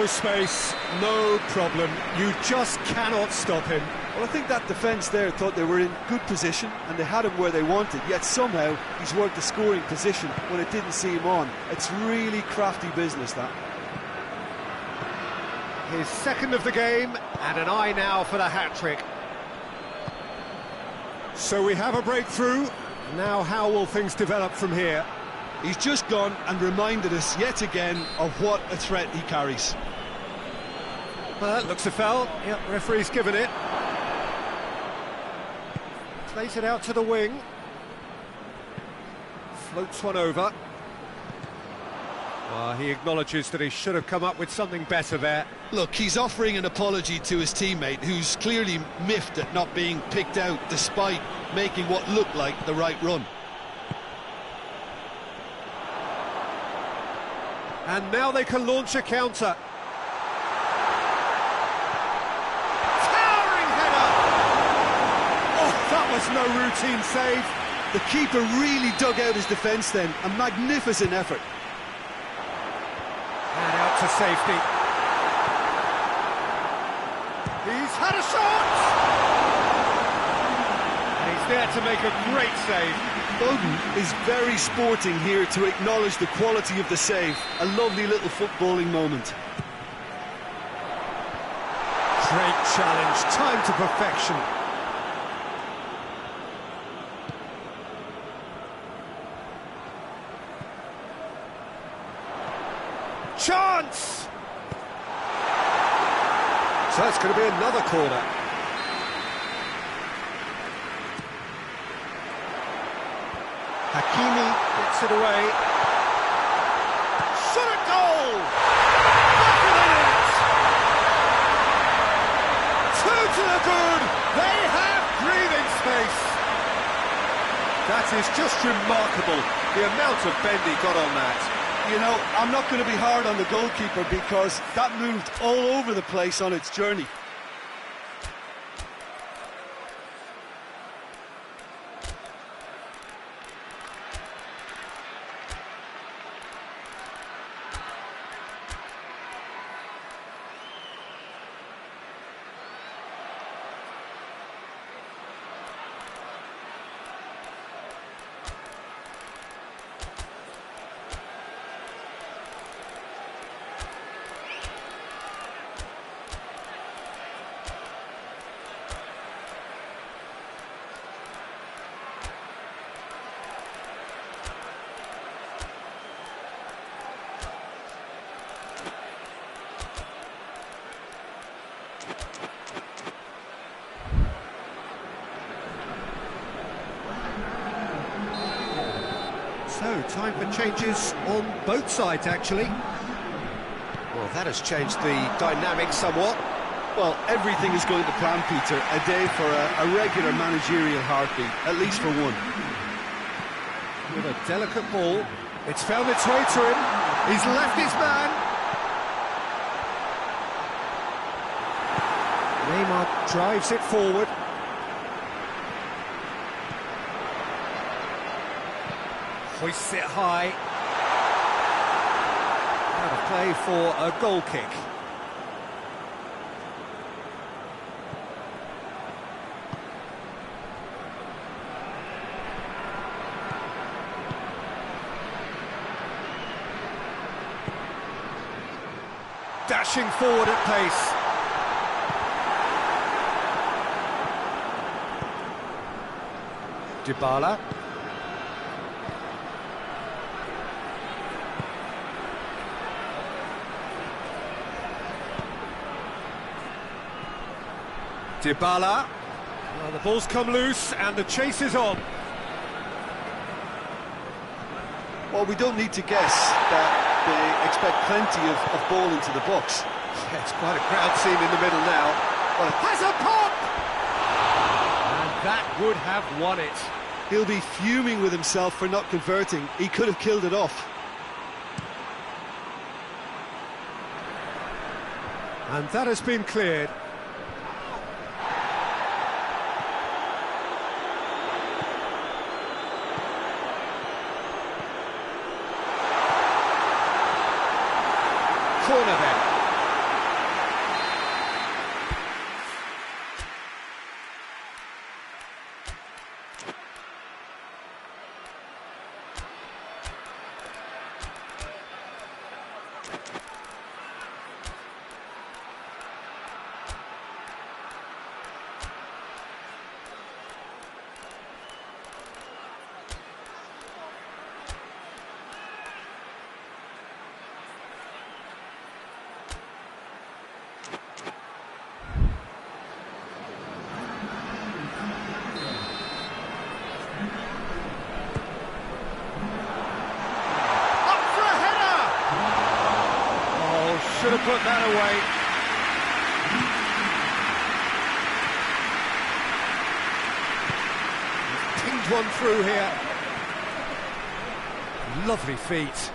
No space, no problem. You just cannot stop him. Well, I think that defence there thought they were in good position and they had him where they wanted, yet somehow he's worked the scoring position when it didn't see him on. It's really crafty business, that. His second of the game, and an eye now for the hat-trick. So we have a breakthrough. Now how will things develop from here? He's just gone and reminded us yet again of what a threat he carries. Well, that looks a foul. Yep, referee's given it. Plays it out to the wing. Floats one over. Well, he acknowledges that he should have come up with something better there. Look, he's offering an apology to his teammate, who's clearly miffed at not being picked out despite making what looked like the right run. And now they can launch a counter. Towering header! Oh, that was no routine save. The keeper really dug out his defence then. A magnificent effort. And out to safety. He's had a shot! And he's there to make a great save. Bowden is very sporting here to acknowledge the quality of the save. A lovely little footballing moment. Great challenge, time to perfection. Chance! So it's going to be another corner. Hakimi gets it away. Shot at goal! Back within it! Two to the good! They have breathing space! That is just remarkable, the amount of bend he got on that. You know, I'm not going to be hard on the goalkeeper because that moved all over the place on its journey. So, time for changes on both sides, actually. Well, that has changed the dynamic somewhat. Well, everything is going to plan, Peter. A day for a regular managerial heartbeat, at least for one. With a delicate ball, it's found its way to him. He's left his man. Neymar drives it forward. Hoists it high. Out of play for a goal kick. Dashing forward at pace. Dybala. Dybala. Well, the ball's come loose and the chase is on. Well, we don't need to guess that they expect plenty of ball into the box. Yeah, it's quite a crowd scene in the middle now. Well, it has a pop! And that would have won it. He'll be fuming with himself for not converting. He could have killed it off. And that has been cleared. Corner then. Should have put that away. He's pinged one through here. Lovely feet.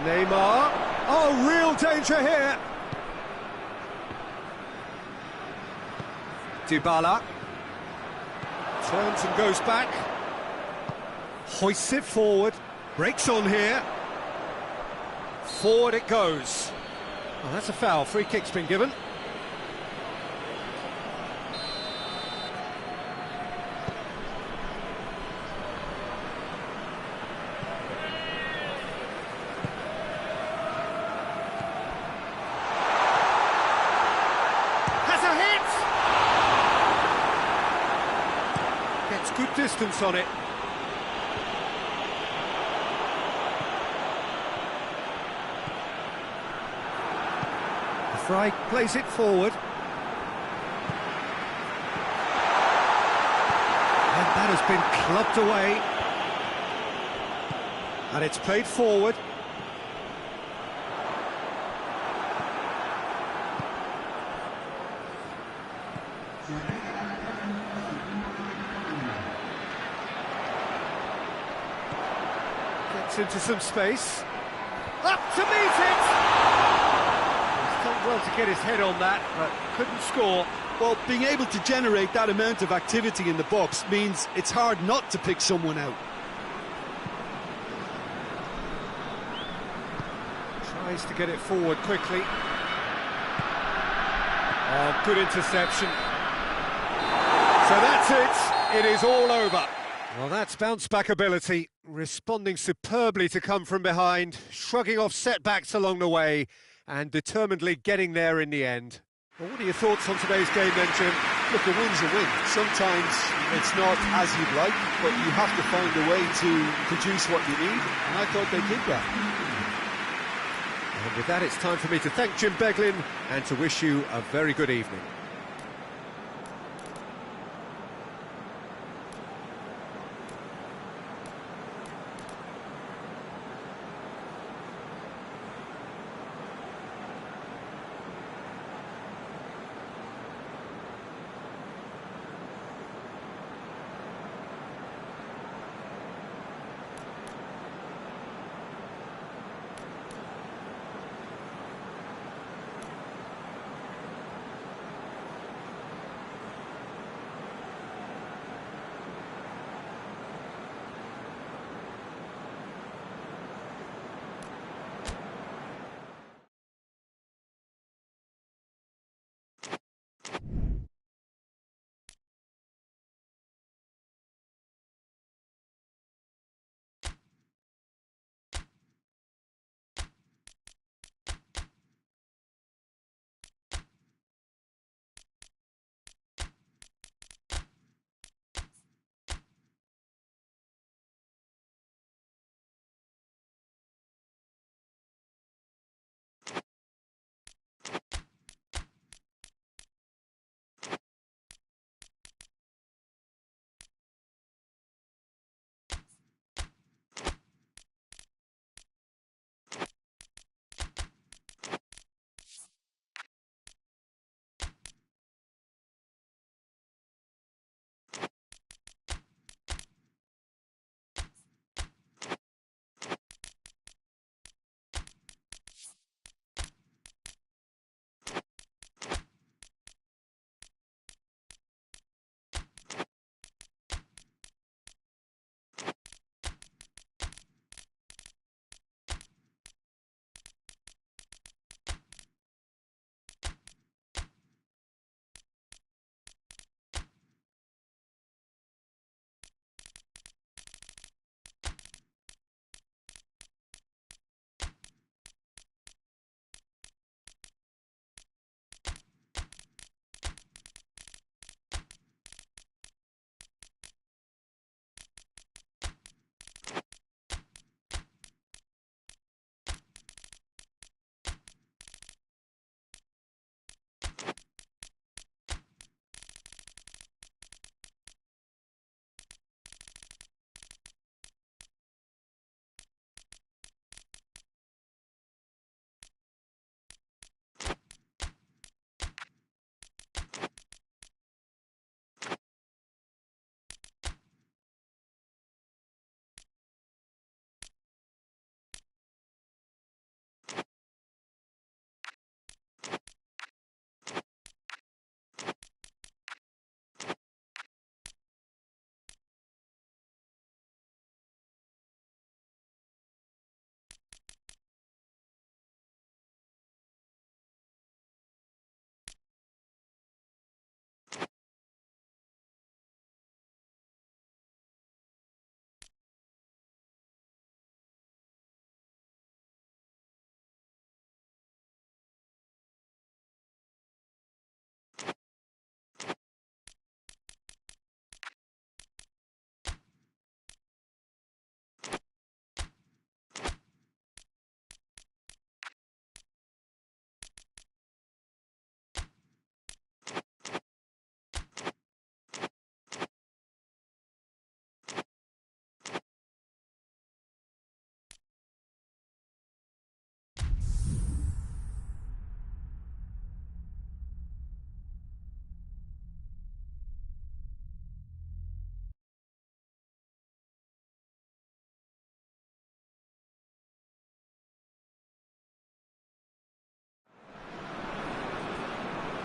Neymar. Oh, real danger here. Dybala. Turns and goes back. Hoists it forward. Breaks on here. Forward it goes. Well, that's a foul. Free kick's been given. Has a hit! Gets good distance on it. Fry plays it forward. And that has been clubbed away. And it's played forward. Gets into some space. Up to meet it! Well to get his head on that, but couldn't score. Well, being able to generate that amount of activity in the box means it's hard not to pick someone out. Tries to get it forward quickly. Oh, good interception. So that's it. It is all over. Well, that's bounce-back ability, responding superbly to come from behind, shrugging off setbacks along the way, and determinedly getting there in the end. Well, what are your thoughts on today's game then, Jim? Look, a win's a win. Sometimes it's not as you'd like, but you have to find a way to produce what you need, and I thought they did that. And with that, it's time for me to thank Jim Beglin and to wish you a very good evening.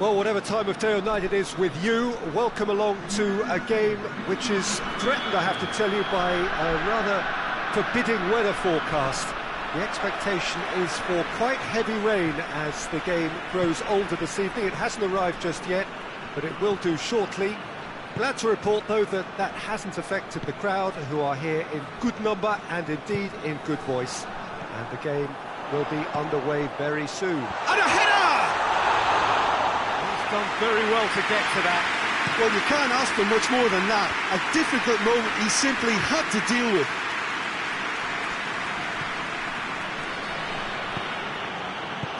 Well, whatever time of day or night it is with you, welcome along to a game which is threatened, I have to tell you, by a rather forbidding weather forecast. The expectation is for quite heavy rain as the game grows older this evening. It hasn't arrived just yet, but it will do shortly. Glad to report, though, that that hasn't affected the crowd, who are here in good number and indeed in good voice. And the game will be underway very soon. And a header! He's done very well to get to that. Well, you can't ask for much more than that. A difficult moment he simply had to deal with.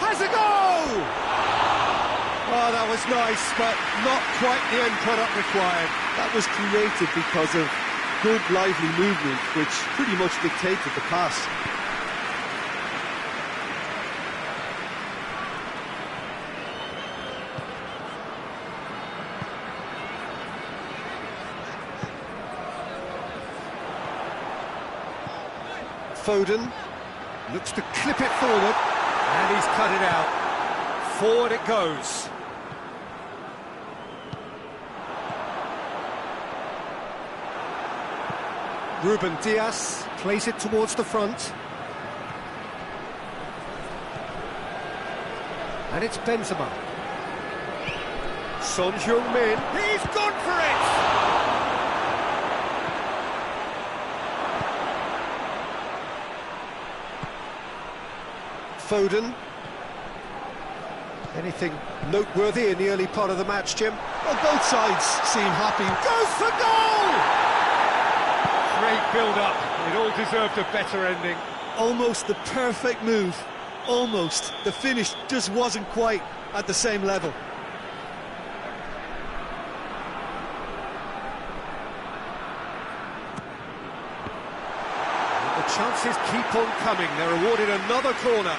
Has a go! Oh, that was nice, but not quite the end product required. That was created because of good, lively movement, which pretty much dictated the pass. Foden looks to clip it forward, and he's cut it out. Forward it goes. Ruben Dias plays it towards the front. And it's Benzema. Son Heung-min, he's gone for it! Foden. Anything noteworthy in the early part of the match, Jim? Well, both sides seem happy. Goes for goal! Great build-up. It all deserved a better ending. Almost the perfect move. Almost. The finish just wasn't quite at the same level. And the chances keep on coming. They're awarded another corner.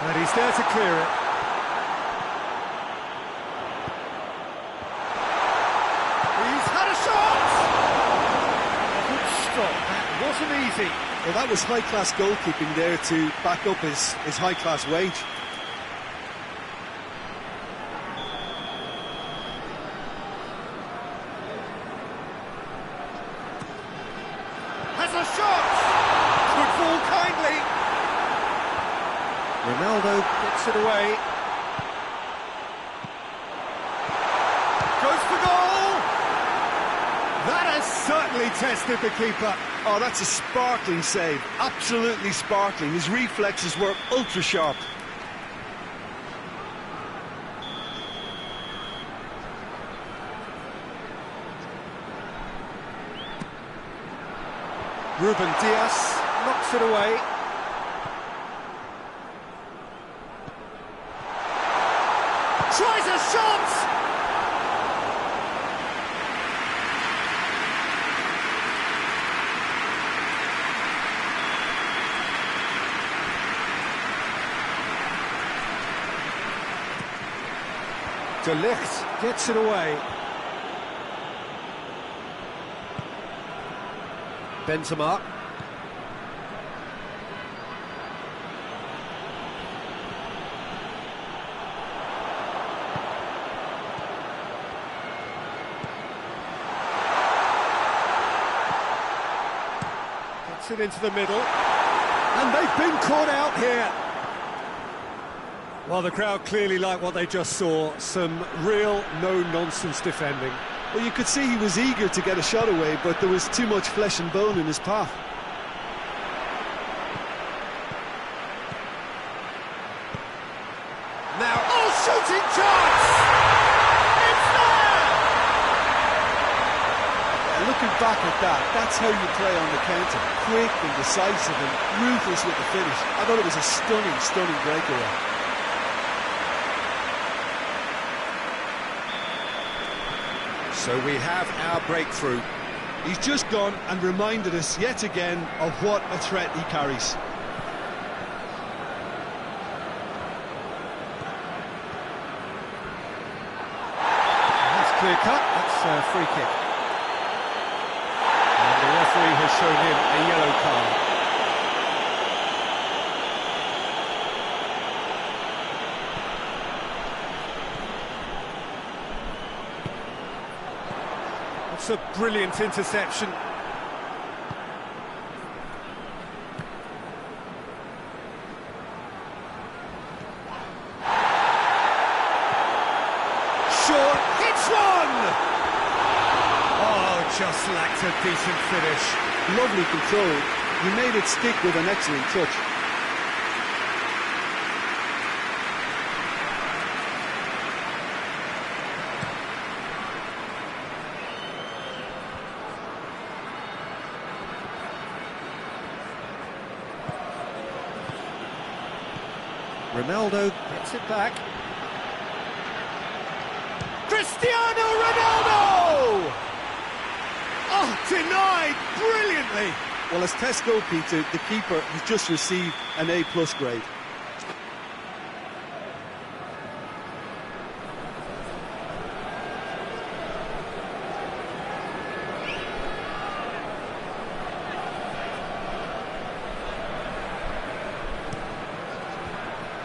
And he's there to clear it. He's had a shot! Good stop. That wasn't easy. Well, that was high-class goalkeeping there to back up his high-class wage. Has a shot! Good ball kindly. Ronaldo gets it away. Goes for goal! That has certainly tested the keeper. Oh, that's a sparkling save. Absolutely sparkling. His reflexes were ultra-sharp. Ruben Dias knocks it away. Tries a shot! De Ligt gets it away. Benzema. Gets it into the middle. And they've been caught out here. Well, the crowd clearly like what they just saw. Some real no-nonsense defending. Well, you could see he was eager to get a shot away, but there was too much flesh and bone in his path. Now, shooting chance! It's there! Looking back at that, that's how you play on the counter. Quick and decisive and ruthless with the finish. I thought it was a stunning, stunning breakaway. So we have our breakthrough. He's just gone and reminded us yet again of what a threat he carries. clear cut. That's a free kick. And the referee has shown him a yellow card. That's a brilliant interception. Short, hits one! Oh, just lacked a decent finish. Lovely control. You made it stick with an excellent touch. Ronaldo gets it back. Cristiano Ronaldo! Oh, denied brilliantly. Well, as test goalkeeper, the keeper has just received an A+ grade.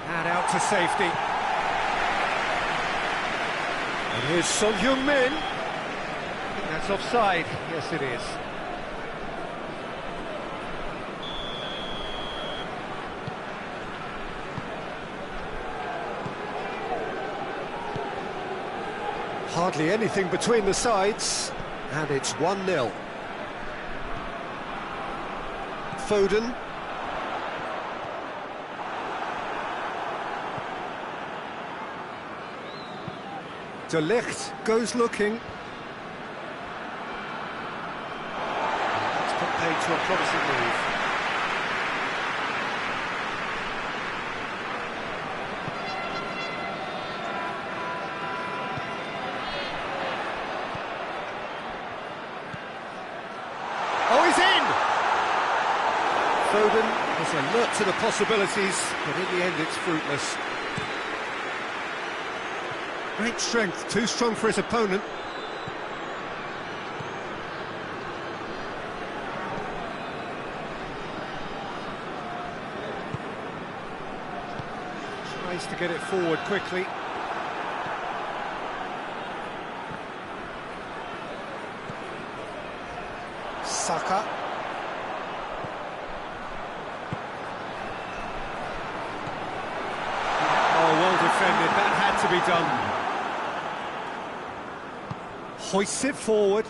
And out to safety. And here's Son Heung-min. I think that's offside. Yes, it is. Hardly anything between the sides, and it's 1-0. Foden. De Ligt goes looking. That's put paid to a promising move. Oh, he's in! Foden is alert to the possibilities, but in the end it's fruitless. Great strength, too strong for his opponent. Tries to get it forward quickly. Saka. Oh, well defended, that had to be done. Hoists it forward.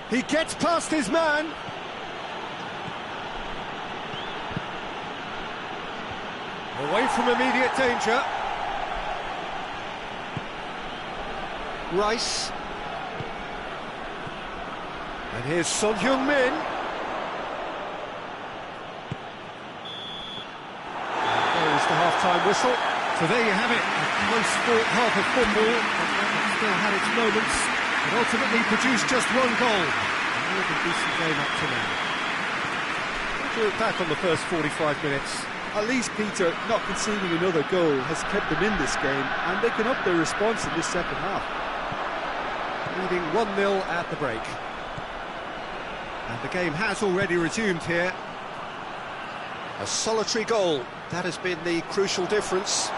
He gets past his man. Away from immediate danger. Rice. And here's Son Heung-min. There's the half-time whistle. So there you have it, a close-fought half of football, but still had its moments, but ultimately produced just one goal. A more than decent game up to now. What do you look back on the first 45 minutes? At least, Peter, not conceding another goal has kept them in this game, and they can up their response in this second half. Leading 1-0 at the break. And the game has already resumed here. A solitary goal, that has been the crucial difference.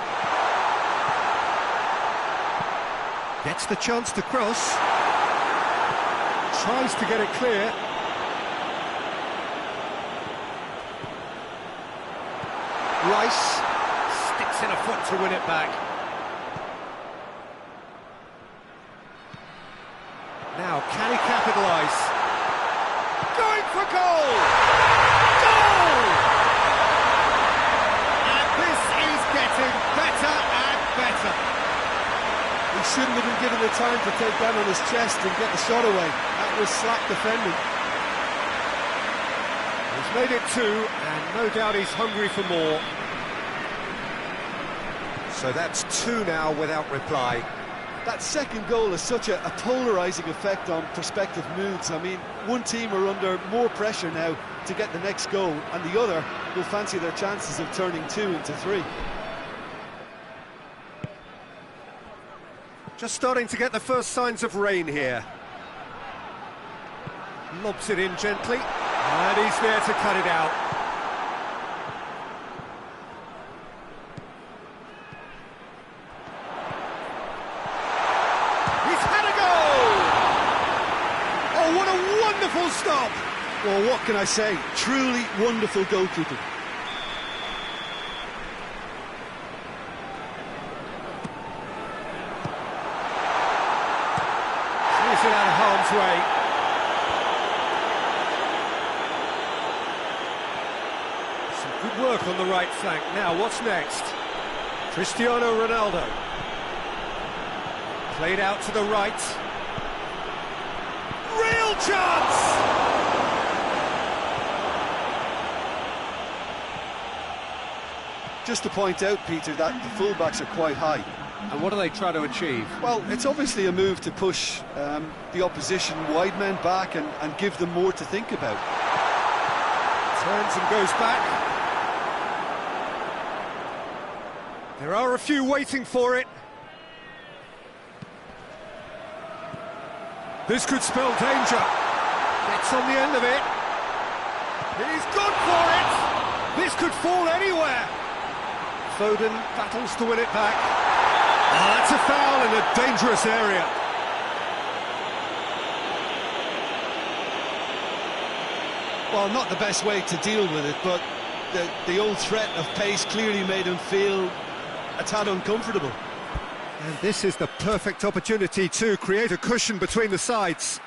Gets the chance to cross. Tries to get it clear. Rice sticks in a foot to win it back. Now, can he capitalise? Going for goal! Goal! And this is getting better and better. He shouldn't have been given the time to take that on his chest and get the shot away. That was slack defending. He's made it 2, and no doubt he's hungry for more. So that's 2 now without reply. That second goal has such a polarising effect on prospective moods. I mean, one team are under more pressure now to get the next goal, and the other will fancy their chances of turning 2 into 3. Just starting to get the first signs of rain here. Lobs it in gently, and he's there to cut it out. He's had a goal! Oh, what a wonderful stop! Well, what can I say? Truly wonderful goalkeeping. Clears it out of harm's way. Good work on the right flank. Now, what's next? Cristiano Ronaldo. Played out to the right. Real chance! Just to point out, Peter, that the fullbacks are quite high. And what do they try to achieve? Well, it's obviously a move to push the opposition wide men back and give them more to think about. Turns and goes back. There are a few waiting for it. This could spell danger. Gets on the end of it. He's gone for it. This could fall anywhere. Foden battles to win it back. Oh, that's a foul in a dangerous area. Well, not the best way to deal with it, but the old threat of pace clearly made him feel a tad uncomfortable. And this is the perfect opportunity to create a cushion between the sides.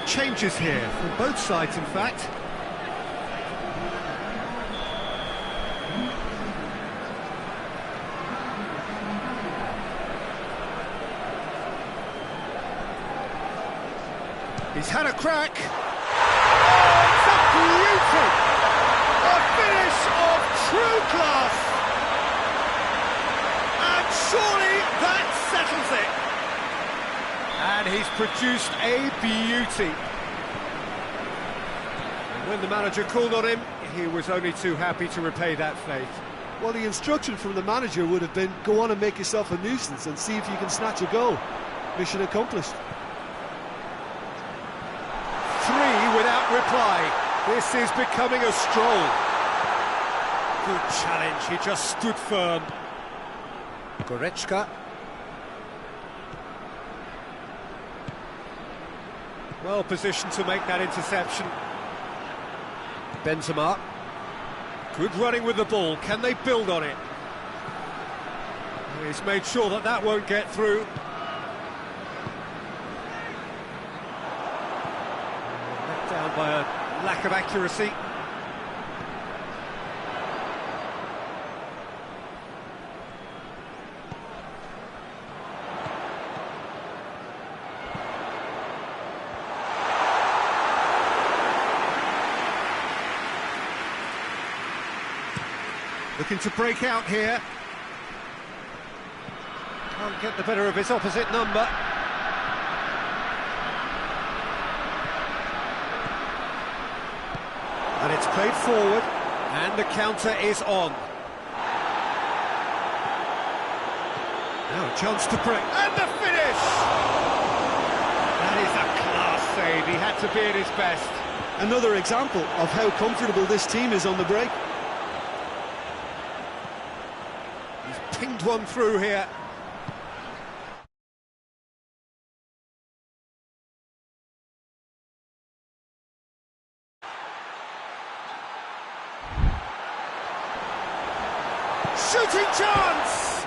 Changes here from both sides, in fact. He's had a crack. Oh, it's a beauty! A finish of true class. And surely that settles it. And he's produced a beauty. And when the manager called on him, he was only too happy to repay that faith. Well, the instruction from the manager would have been, go on and make yourself a nuisance and see if you can snatch a goal. Mission accomplished. 3 without reply. This is becoming a stroll. Good challenge, he just stood firm. Goretzka. Well positioned to make that interception. Benzema. Good running with the ball. Can they build on it? He's made sure that that won't get through. Let down by a lack of accuracy. Looking to break out here. Can't get the better of his opposite number. And it's played forward, and the counter is on. Now a chance to break, and the finish! That is a class save, he had to be at his best. Another example of how comfortable this team is on the break. Pinged one through here. Shooting chance!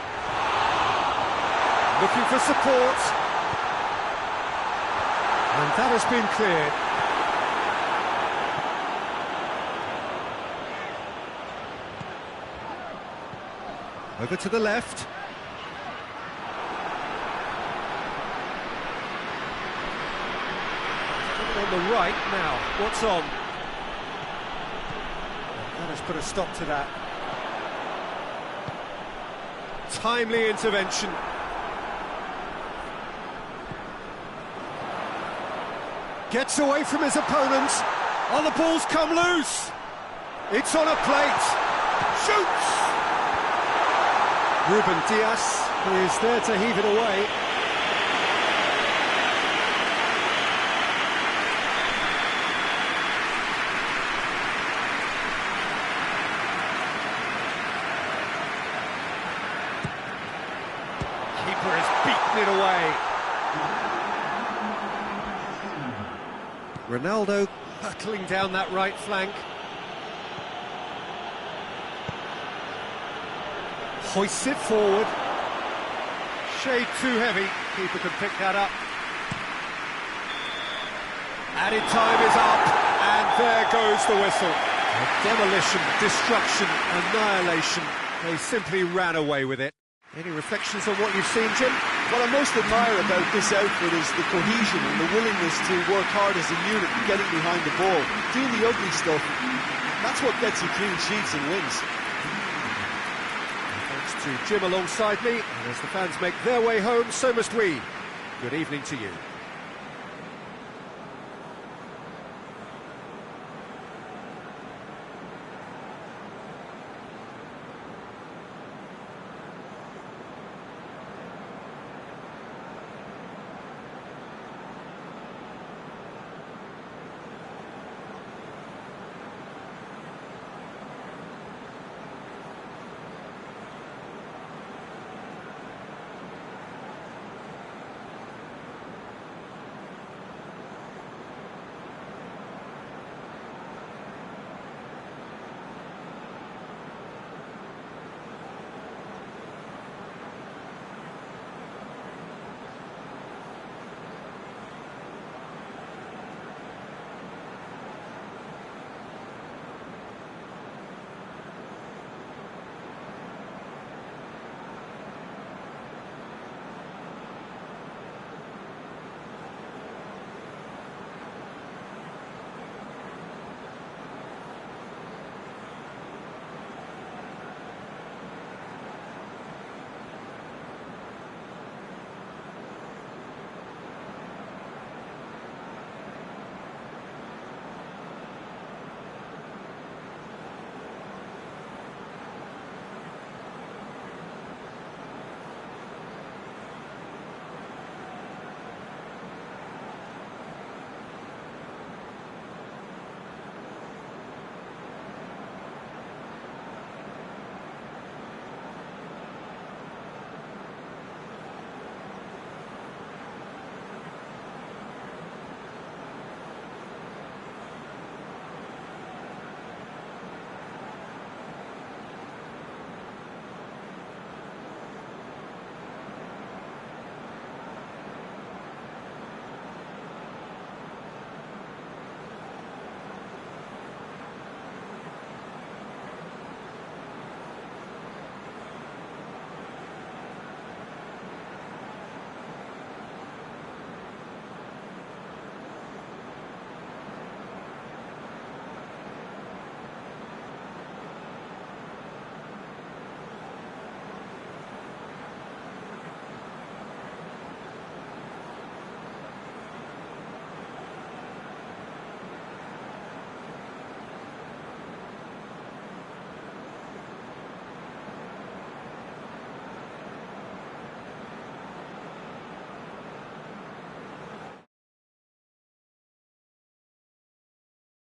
Looking for support. And that has been cleared. Over to the left. A on the right now. What's on? That has put a stop to that. Timely intervention. Gets away from his opponents. Oh, the ball's come loose. It's on a plate. Shoots! Ruben Diaz is there to heave it away. Keeper has beaten it away. Ronaldo hurtling down that right flank. Hoists it forward. Shade too heavy. Keeper can pick that up. Added time is up, and there goes the whistle. Demolition, destruction, annihilation. They simply ran away with it. Any reflections on what you've seen, Jim? What I most admire about this outfit is the cohesion and the willingness to work hard as a unit, getting behind the ball, doing the ugly stuff. That's what gets you clean sheets and wins. Thanks to Jim alongside me, and as the fans make their way home, so must we. Good evening to you.